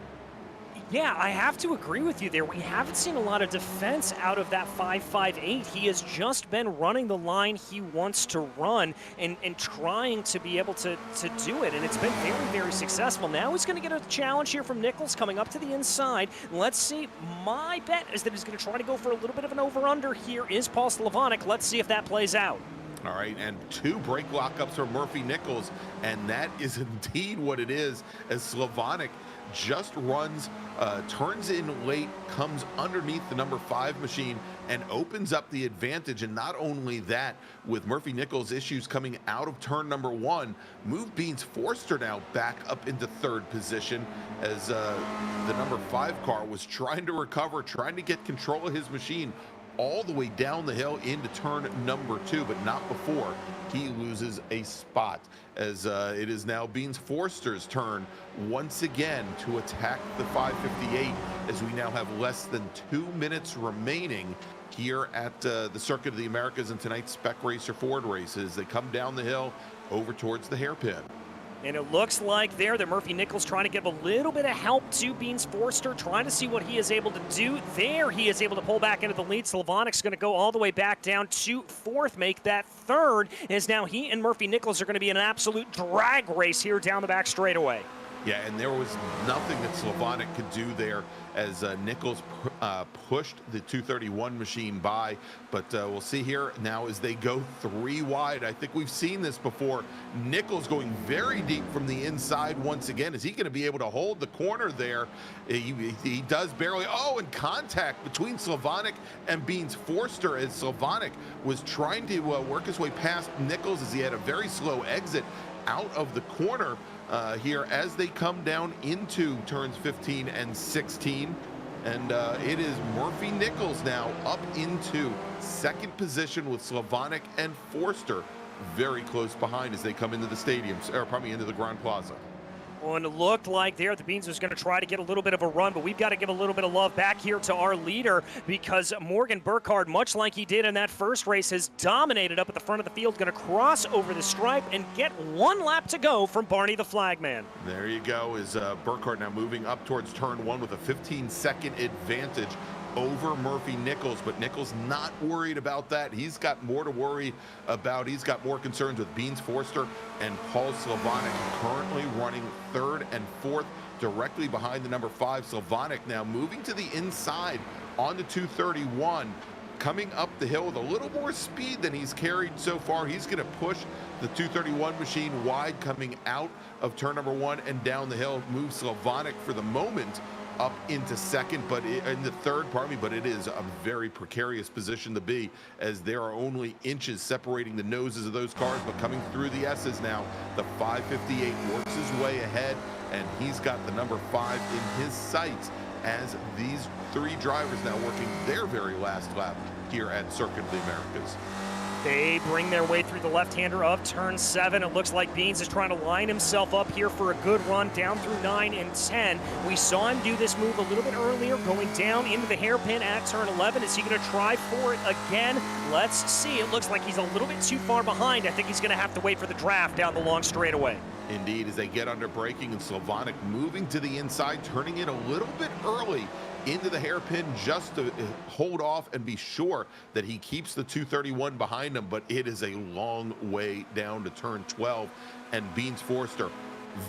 Yeah, I have to agree with you there. We haven't seen a lot of defense out of that 558. He has just been running the line he wants to run and trying to be able to do it, and it's been very, very successful. Now he's going to get a challenge here from Nichols coming up to the inside. Let's see. My bet is that he's going to try to go for a little bit of an over-under here. Is Paul Slavonic. Let's see if that plays out. All right, and two brake lockups from Murphy Nichols, and that is indeed what it is, as Slavonic just runs, turns in late, comes underneath the number 5 machine and opens up the advantage. And not only that, with Murphy Nichols' issues coming out of turn number 1, move Beans Forster now back up into 3rd position, as the number 5 car was trying to recover, trying to get control of his machine all the way down the hill into turn number 2, but not before he loses a spot, as it is now Beans Forster's turn once again to attack the 558, as we now have less than 2 minutes remaining here at the Circuit of the Americas in tonight's Spec Racer Ford races. They come down the hill over towards the hairpin. And it looks like there that Murphy Nichols trying to give a little bit of help to Beans Forster, trying to see what he is able to do. There he is able to pull back into the lead. Slavonic's going to go all the way back down to 4th, make that 3rd, as now he and Murphy Nichols are going to be in an absolute drag race here down the back straightaway. Yeah, and there was nothing that Slavonic could do there, as Nichols pushed the 231 machine by. But we'll see here now as they go 3 wide. I think we've seen this before. Nichols going very deep from the inside once again. Is he going to be able to hold the corner there? He does barely. Oh, and contact between Slavonic and Beans Forster, as Slavonic was trying to work his way past Nichols, as he had a very slow exit out of the corner here as they come down into turns 15 and 16. And it is Murphy Nichols now up into 2nd position, with Slavonic and Forster very close behind as they come into the stadium, or probably into the Grand Plaza. Well, and it looked like there the Beans was going to try to get a little bit of a run, but we've got to give a little bit of love back here to our leader, because Morgan Burkhardt, much like he did in that first race, has dominated up at the front of the field, going to cross over the stripe and get 1 lap to go from Barney the Flagman. There you go, is Burkhardt now moving up towards turn 1 with a 15-second advantage over Murphy Nichols, but Nichols not worried about that. He's got more to worry about. He's got more concerns with Beans Forster and Paul Slavonic, currently running 3rd and 4th, directly behind the number 5. Slavonic now moving to the inside onto 231, coming up the hill with a little more speed than he's carried so far. He's going to push the 231 machine wide coming out of turn number 1 and down the hill. Move Slavonic for the moment up into 2nd, but in the 3rd, pardon me, but it is a very precarious position to be, as there are only inches separating the noses of those cars. But coming through the S's now, the 558 works his way ahead, and he's got the number 5 in his sights, as these 3 drivers now working their very last lap here at Circuit of the Americas. They bring their way through the left-hander of turn 7. It looks like Beans is trying to line himself up here for a good run down through 9 and 10. We saw him do this move a little bit earlier, going down into the hairpin at turn 11. Is he going to try for it again? Let's see. It looks like he's a little bit too far behind. I think he's going to have to wait for the draft down the long straightaway. Indeed, as they get under braking, and Slavonic moving to the inside, turning in a little bit early into the hairpin just to hold off and be sure that he keeps the 231 behind him. But it is a long way down to turn 12, and Beans Forster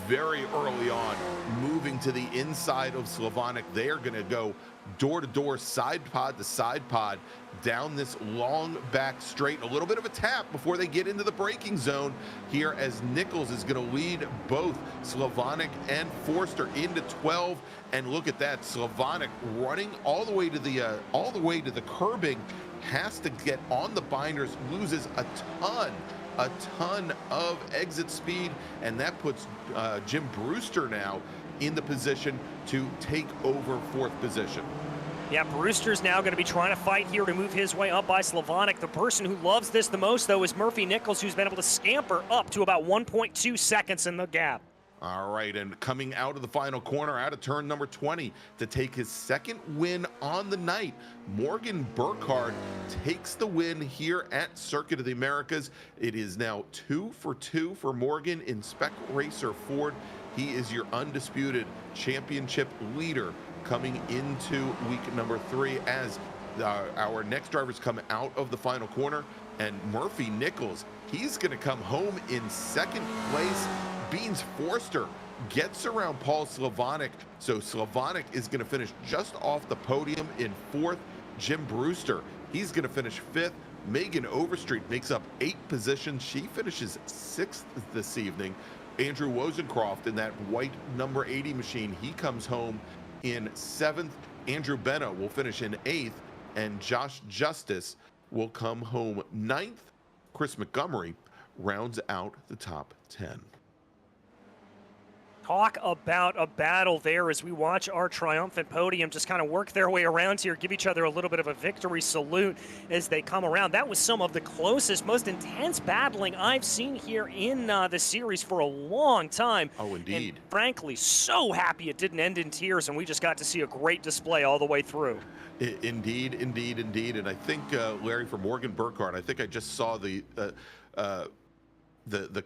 very early on moving to the inside of Slavonic. They are going to go door to door, side pod to side pod down this long back straight. A little bit of a tap before they get into the braking zone here, as Nichols is going to lead both Slavonic and Forster into 12. And look at that, Slavonic running all the way to the curbing, has to get on the binders, loses a ton a ton of exit speed, and that puts Jim Brewster now in the position to take over 4th position. Yeah, Brewster's now going to be trying to fight here to move his way up by Slavonic. The person who loves this the most, though, is Murphy Nichols, who's been able to scamper up to about 1.2 seconds in the gap. All right, and coming out of the final corner, out of turn number 20, to take his 2nd win on the night, Morgan Burkhardt takes the win here at Circuit of the Americas. It is now 2 for 2 for Morgan in Spec Racer Ford. He is your undisputed championship leader coming into week number 3 as our next drivers come out of the final corner. And Murphy Nichols, he's going to come home in 2nd place. Beans Forster gets around Paul Slavonic, so Slavonic is going to finish just off the podium in 4th. Jim Brewster, he's going to finish 5th. Megan Overstreet makes up 8 positions. She finishes 6th this evening. Andrew Wozencroft in that white number 80 machine, he comes home in 7th. Andrew Benna will finish in 8th, and Josh Justice will come home 9th. Chris Montgomery rounds out the top 10. Talk about a battle there as we watch our triumphant podium just kind of work their way around here, give each other a little bit of a victory salute as they come around. That was some of the closest, most intense battling I've seen here in the series for a long time. Oh, indeed. And frankly, so happy it didn't end in tears and we just got to see a great display all the way through. Indeed, indeed, indeed. And I think, Larry, for Morgan Burkhardt, I think I just saw the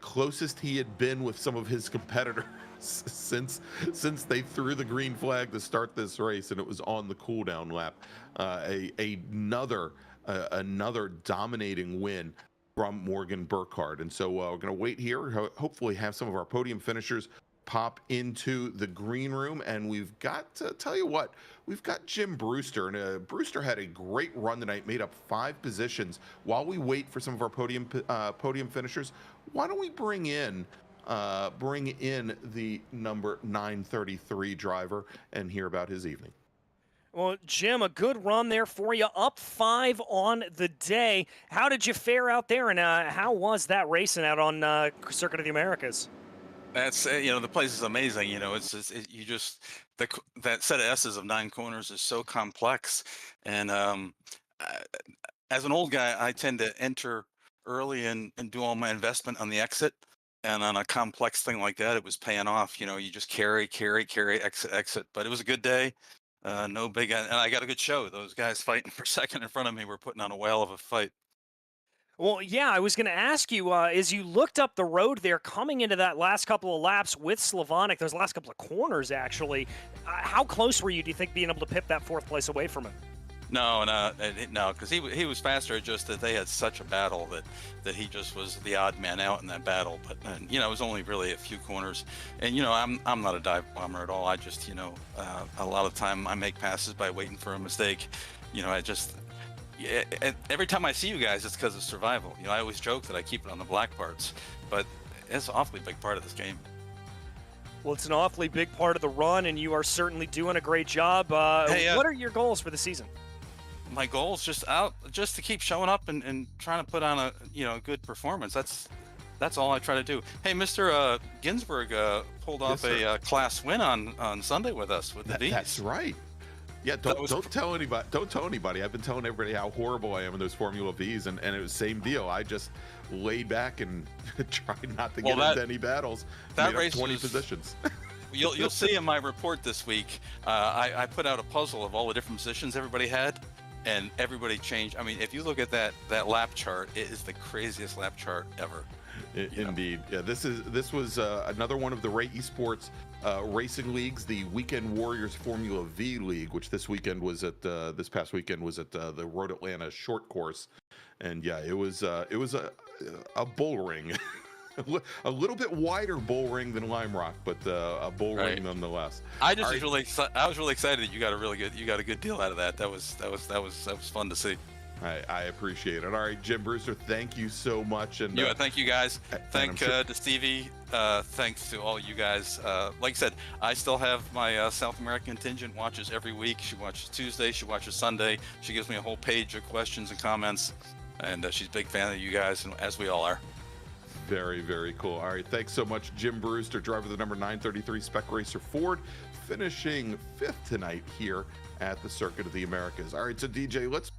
closest he had been with some of his competitors since they threw the green flag to start this race, and it was on the cool down lap. Another dominating win from Morgan Burkhardt. And so we're going to wait here, hopefully have some of our podium finishers pop into the green room, and we've got to tell you what, we've got Jim Brewster, and Brewster had a great run tonight, made up 5 positions. While we wait for some of our podium finishers, why don't we bring in the number 933 driver and hear about his evening. Well, Jim, a good run there for you, up 5 on the day. How did you fare out there, and how was that racing out on Circuit of the Americas? That's the place is amazing. It's just, that set of S's of 9 corners is so complex, and as an old guy, I tend to enter early and do all my investment on the exit. And on a complex thing like that, it was paying off. You just carry, exit. But it was a good day. No big, and I got a good show. Those guys fighting for second in front of me were putting on a whale of a fight. Well, yeah, I was going to ask you, as you looked up the road there, coming into that last couple of laps with Slavonic, those last couple of corners, actually, how close were you, do you think, being able to pip that 4th place away from him? No, because he was faster. Just that they had such a battle that he just was the odd man out in that battle. But it was only really a few corners, and I'm not a dive bomber at all. I just a lot of time I make passes by waiting for a mistake. Every time I see you guys, it's because of survival. I always joke that I keep it on the black parts, but it's an awfully big part of this game. Well, it's an awfully big part of the run, and you are certainly doing a great job. What are your goals for the season? My goal is just to keep showing up and trying to put on a good performance. That's all I try to do. Hey, Mr. Ginsburg pulled off a class win on Sunday with us with the V's. That's right. Yeah, don't tell anybody. Don't tell anybody. I've been telling everybody how horrible I am in those Formula V's, and it was same deal. I just laid back and tried not to get into any battles. That made race up 20 was, positions. You'll see in my report this week. I put out a puzzle of all the different positions everybody had, and everybody changed. I mean, if you look at that lap chart, it is the craziest lap chart ever. Indeed. Yeah, this was another one of the Ray Esports racing leagues, the Weekend Warriors Formula V League, which this past weekend was at the Road Atlanta short course. And yeah, it was a bull ring. A little bit wider bull ring than Lime Rock, but a bull ring nonetheless. I was really excited that you got a good deal out of that. That was fun to see. I appreciate it. All right, Jim Brewster, thank you so much. And thank you guys. Thank to Stevie. Thanks to all you guys. Like I said, I still have my South American contingent watches every week. She watches Tuesday. She watches Sunday. She gives me a whole page of questions and comments, and she's a big fan of you guys, and as we all are. Very, very cool. All right, thanks so much, Jim Brewster, driver of the number 933 Spec Racer Ford, finishing 5th tonight here at the Circuit of the Americas. All right, so DJ, let's...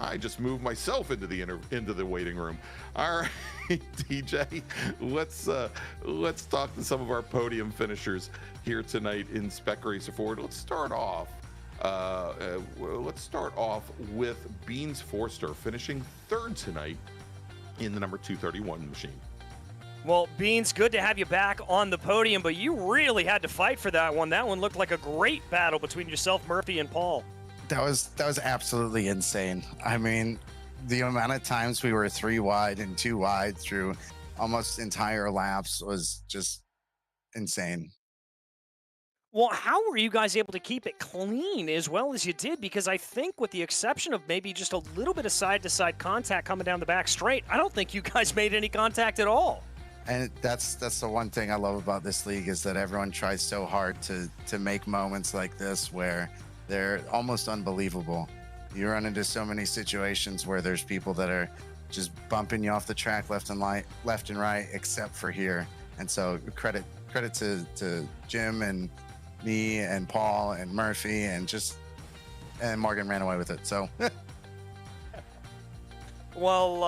I just moved myself into the waiting room. All right, DJ, let's talk to some of our podium finishers here tonight in Spec Racer Ford. Let's start off with Beans Forster, finishing 3rd tonight in the number 231 machine. Well, Beans, good to have you back on the podium, but you really had to fight for that one. That one looked like a great battle between yourself, Murphy, and Paul. That was absolutely insane. I mean, the amount of times we were 3 wide and 2 wide through almost entire laps was just insane. Well, how were you guys able to keep it clean as well as you did? Because I think with the exception of maybe just a little bit of side-to-side contact coming down the back straight, I don't think you guys made any contact at all. And that's the one thing I love about this league is that everyone tries so hard to make moments like this where they're almost unbelievable. You run into so many situations where there's people that are just bumping you off the track left and right, except for here. And so credit to Jim and me and Paul and Murphy and Morgan ran away with it. So. Well,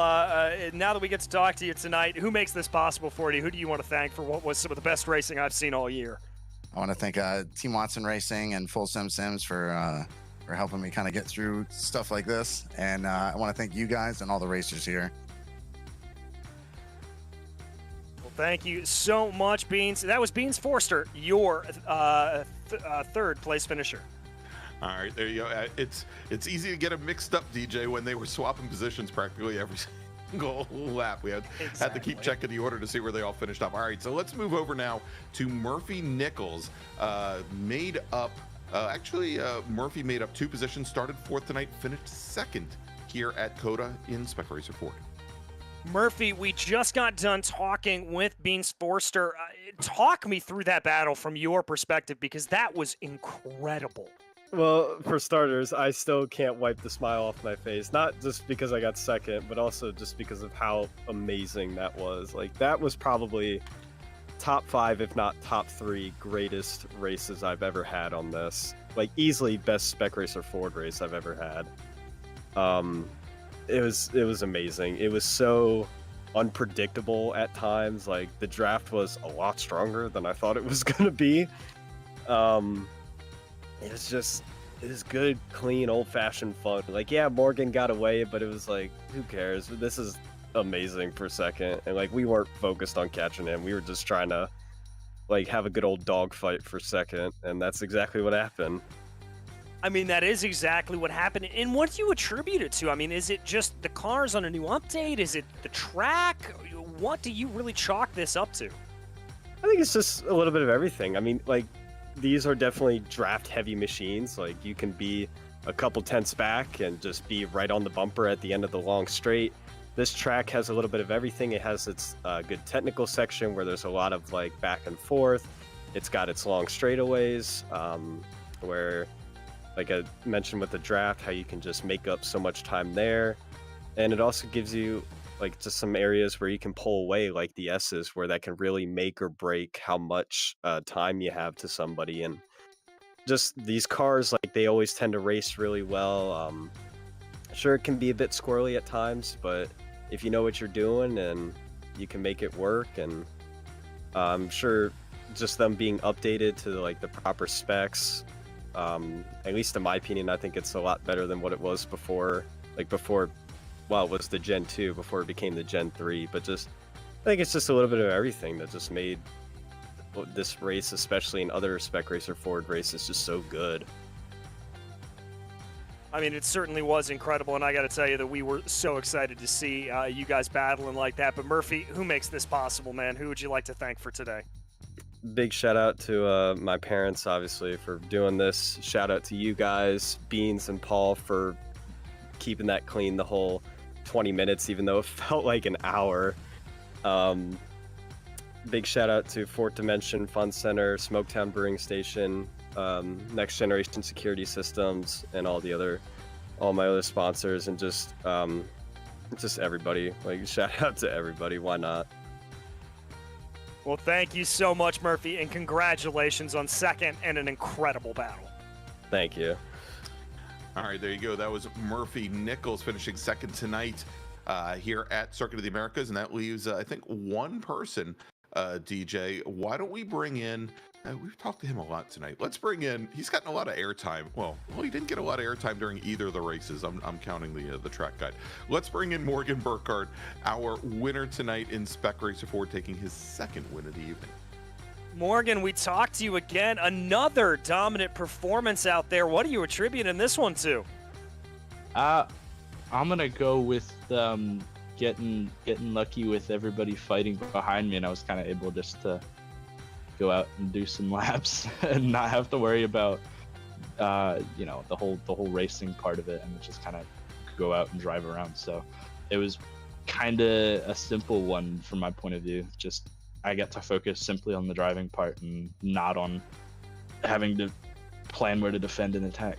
now that we get to talk to you tonight, who makes this possible for you? Who do you want to thank for what was some of the best racing I've seen all year? I want to thank Team Watson Racing and Full Sims for helping me kind of get through stuff like this. And I want to thank you guys and all the racers here. Well, thank you so much, Beans. That was Beans Forster, your 3rd place finisher. All right, there you go. It's easy to get them mixed up, DJ, when they were swapping positions practically every single lap. We had to keep checking the order to see where they all finished up. All right, so let's move over now to Murphy Nichols. Murphy made up 2 positions, started 4th tonight, finished 2nd here at COTA in Spec Racer Ford. Murphy, we just got done talking with Beans Forster. Talk me through that battle from your perspective, because that was incredible. Well, for starters, I still can't wipe the smile off my face. Not just because I got 2nd, but also just because of how amazing that was. Like, that was probably top 5, if not top 3 greatest races I've ever had on this. Like, easily best Spec Racer Ford race I've ever had. It was amazing. It was so unpredictable at times. Like, the draft was a lot stronger than I thought it was going to be. It was good, clean, old-fashioned fun. Like, yeah, Morgan got away, but it was like, who cares? This is amazing for 2nd. And, like, we weren't focused on catching him. We were just trying to, like, have a good old dogfight for 2nd, and that's exactly what happened. I mean, that is exactly what happened. And what do you attribute it to? I mean, is it just the cars on a new update? Is it the track? What do you really chalk this up to? I think it's just a little bit of everything. I mean, like, these are definitely draft-heavy machines. Like, you can be a couple tenths back and just be right on the bumper at the end of the long straight. This track has a little bit of everything. It has its good technical section where there's a lot of, like, back and forth. It's got its long straightaways where, like I mentioned with the draft, how you can just make up so much time there. And it also gives you, like, just some areas where you can pull away, like the S's, where that can really make or break how much time you have to somebody. And just these cars, like, they always tend to race really well. Sure, it can be a bit squirrely at times, but if you know what you're doing and you can make it work, and I'm sure just them being updated to, like, the proper specs, at least in my opinion, I think it's a lot better than what it was before. Well, it was the Gen 2 before it became the Gen 3, but I think it's just a little bit of everything that just made this race, especially in other Spec Racer Ford races, just so good. I mean, it certainly was incredible, and I got to tell you that we were so excited to see you guys battling like that. But Murphy, who makes this possible, man? Who would you like to thank for today? Big shout out to my parents, obviously, for doing this. Shout out to you guys, Beans and Paul, for keeping that clean the whole 20 minutes, even though it felt like an hour. Big shout out to Fourth Dimension Fun Center, Smoketown Brewing Station, Next Generation Security Systems, and all the other all my other sponsors, and just everybody. Like, shout out to everybody. Why not? Well, thank you so much, Murphy, and congratulations on second and an incredible battle. Thank you. All right, there you go. That was Murphy Nichols finishing second tonight here at Circuit of the Americas, and that leaves, I think, one person, DJ. Why don't we bring in, we've talked to him a lot tonight. Let's bring in, he's gotten a lot of airtime. Well, he didn't get a lot of airtime during either of the races. I'm counting the track guide. Let's bring in Morgan Burkhardt, our winner tonight in Spec Racer Ford, taking his second win of the evening. Morgan, we talked to you again. Another dominant performance out there. What are you attributing this one to? I'm gonna go with getting lucky with everybody fighting behind me, and I was kind of able just to go out and do some laps and not have to worry about the whole racing part of it, and just kind of go out and drive around. So it was kind of a simple one from my point of view. Just I got to focus simply on the driving part and not on having to plan where to defend and attack.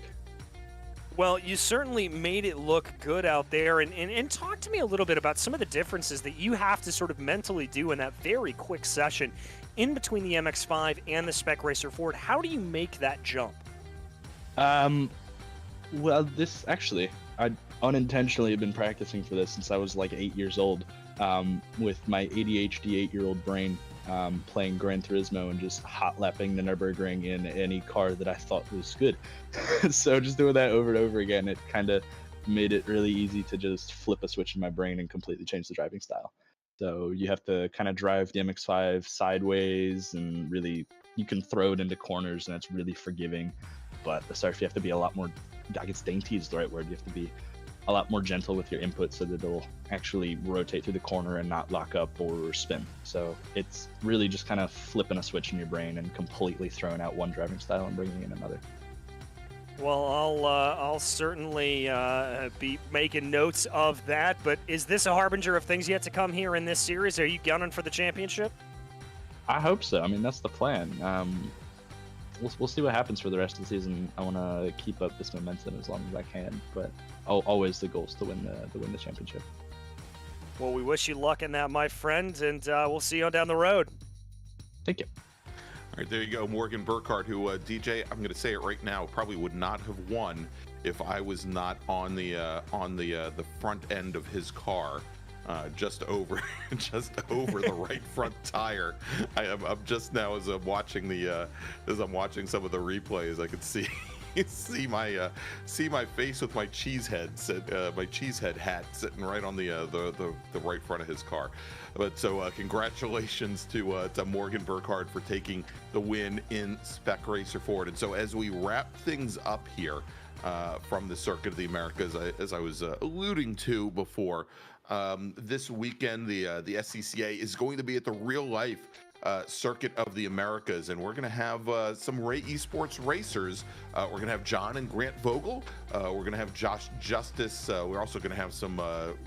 Well, you certainly made it look good out there, and talk to me a little bit about some of the differences that you have to sort of mentally do in that very quick session in between the MX-5 and the Spec Racer Ford. How do you make that jump? Well, this actually, I unintentionally have been practicing for this since I was like 8 years old, with my ADHD 8-year-old brain, playing Gran Turismo and just hot lapping the Nürburgring in any car that I thought was good. So just doing that over and over again, it kind of made it really easy to just flip a switch in my brain and completely change the driving style. So you have to kind of drive the MX-5 sideways, and really you can throw it into corners and it's really forgiving. But the start, you have to be a lot more, I guess dainty is the right word, you have to be a lot more gentle with your input so that it'll actually rotate through the corner and not lock up or spin. So it's really just kind of flipping a switch in your brain and completely throwing out one driving style and bringing in another. Well, I'll certainly be making notes of that, but is this a harbinger of things yet to come here in this series? Are you gunning for the championship? I hope so. I mean, that's the plan. We'll see what happens for the rest of the season. I want to keep up this momentum as long as I can, but always the goal is to win the championship. Well, we wish you luck in that, my friend, and we'll see you on down the road. Thank you. All right, there you go, Morgan Burkhardt, who DJ, I'm going to say it right now, probably would not have won if I was not on the front end of his car. Just over the right front tire. I'm just now, as I'm watching some of the replays, I could see my face with my cheese head hat sitting right on the right front of his car. But so congratulations to Morgan Burkhardt for taking the win in Spec Racer Ford. And so as we wrap things up here from the Circuit of the Americas, as I was alluding to before, this weekend the SCCA is going to be at the real life Circuit of the Americas, and we're going to have some Esports racers. We're going to have John and Grant Vogel. We're going to have Josh Justice. We're also going to have some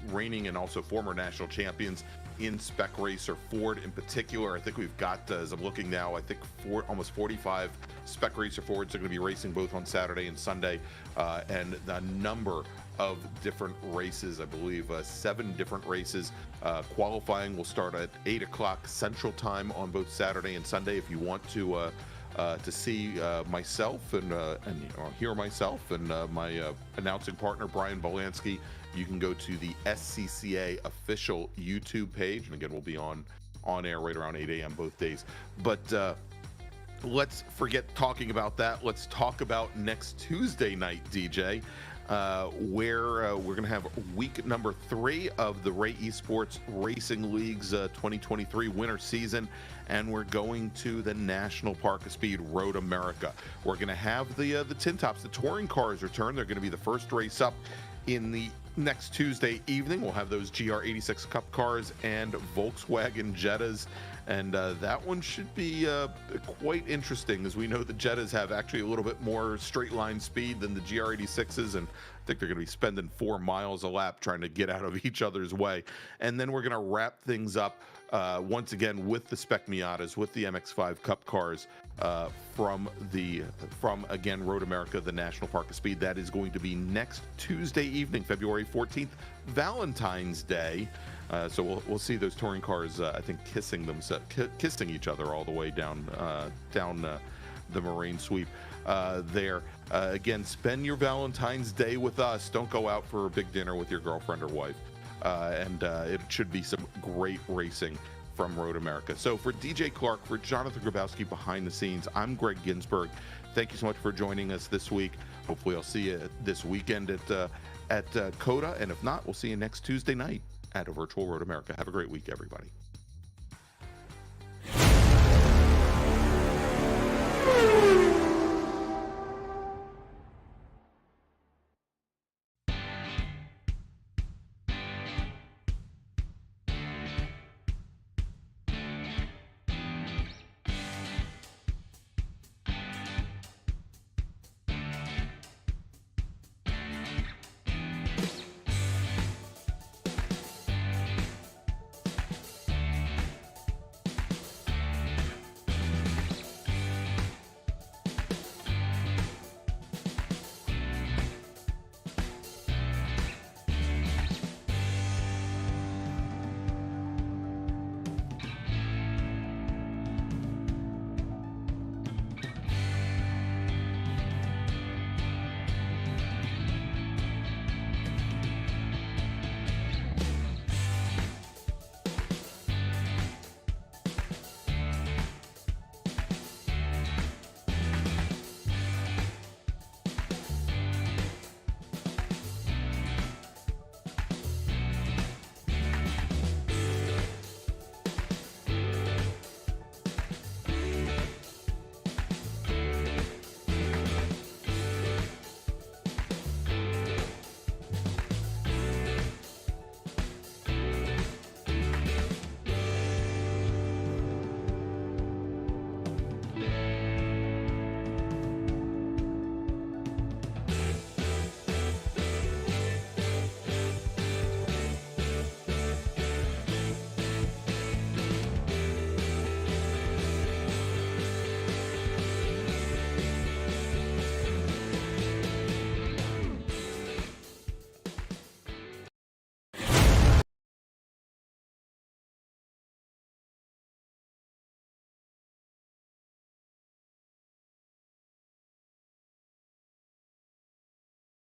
reigning and also former national champions in Spec Racer Ford in particular. I think we've got, as I'm looking now, I think almost 45 Spec Racer Fords are going to be racing both on Saturday and Sunday, and a number of different races. I believe 7 different races. Qualifying will start at 8 o'clock Central Time on both Saturday and Sunday. If you want to see myself and hear myself and my announcing partner Brian Bolansky, you can go to the SCCA official YouTube page, and again, we'll be on air right around 8 a.m. both days. But let's forget talking about that. Let's talk about next Tuesday night, DJ, where we're going to have week number 3 of the Ray Esports Racing League's 2023 winter season, and we're going to the National Park of Speed Road America. We're going to have the Tin Tops, the touring cars return. They're going to be the first race up in the next Tuesday evening, we'll have those GR86 Cup cars and Volkswagen Jettas. And that one should be quite interesting, as we know the Jettas have actually a little bit more straight line speed than the GR86s, and I think they're going to be spending 4 miles a lap trying to get out of each other's way. And then we're going to wrap things up once again with the Spec Miatas, with the MX-5 Cup cars from again Road America, the National Park of Speed. That is going to be next Tuesday evening, February 14th, Valentine's Day. So we'll see those touring cars, I think, kissing each other all the way down the Moraine sweep there. Again, spend your Valentine's Day with us. Don't go out for a big dinner with your girlfriend or wife. And it should be some great racing from Road America. So for DJ Clark, for Jonathan Grabowski behind the scenes, I'm Greg Ginsburg. Thank you so much for joining us this week. Hopefully I'll see you this weekend at COTA, and if not, we'll see you next Tuesday night at a virtual Road America. Have a great week, everybody.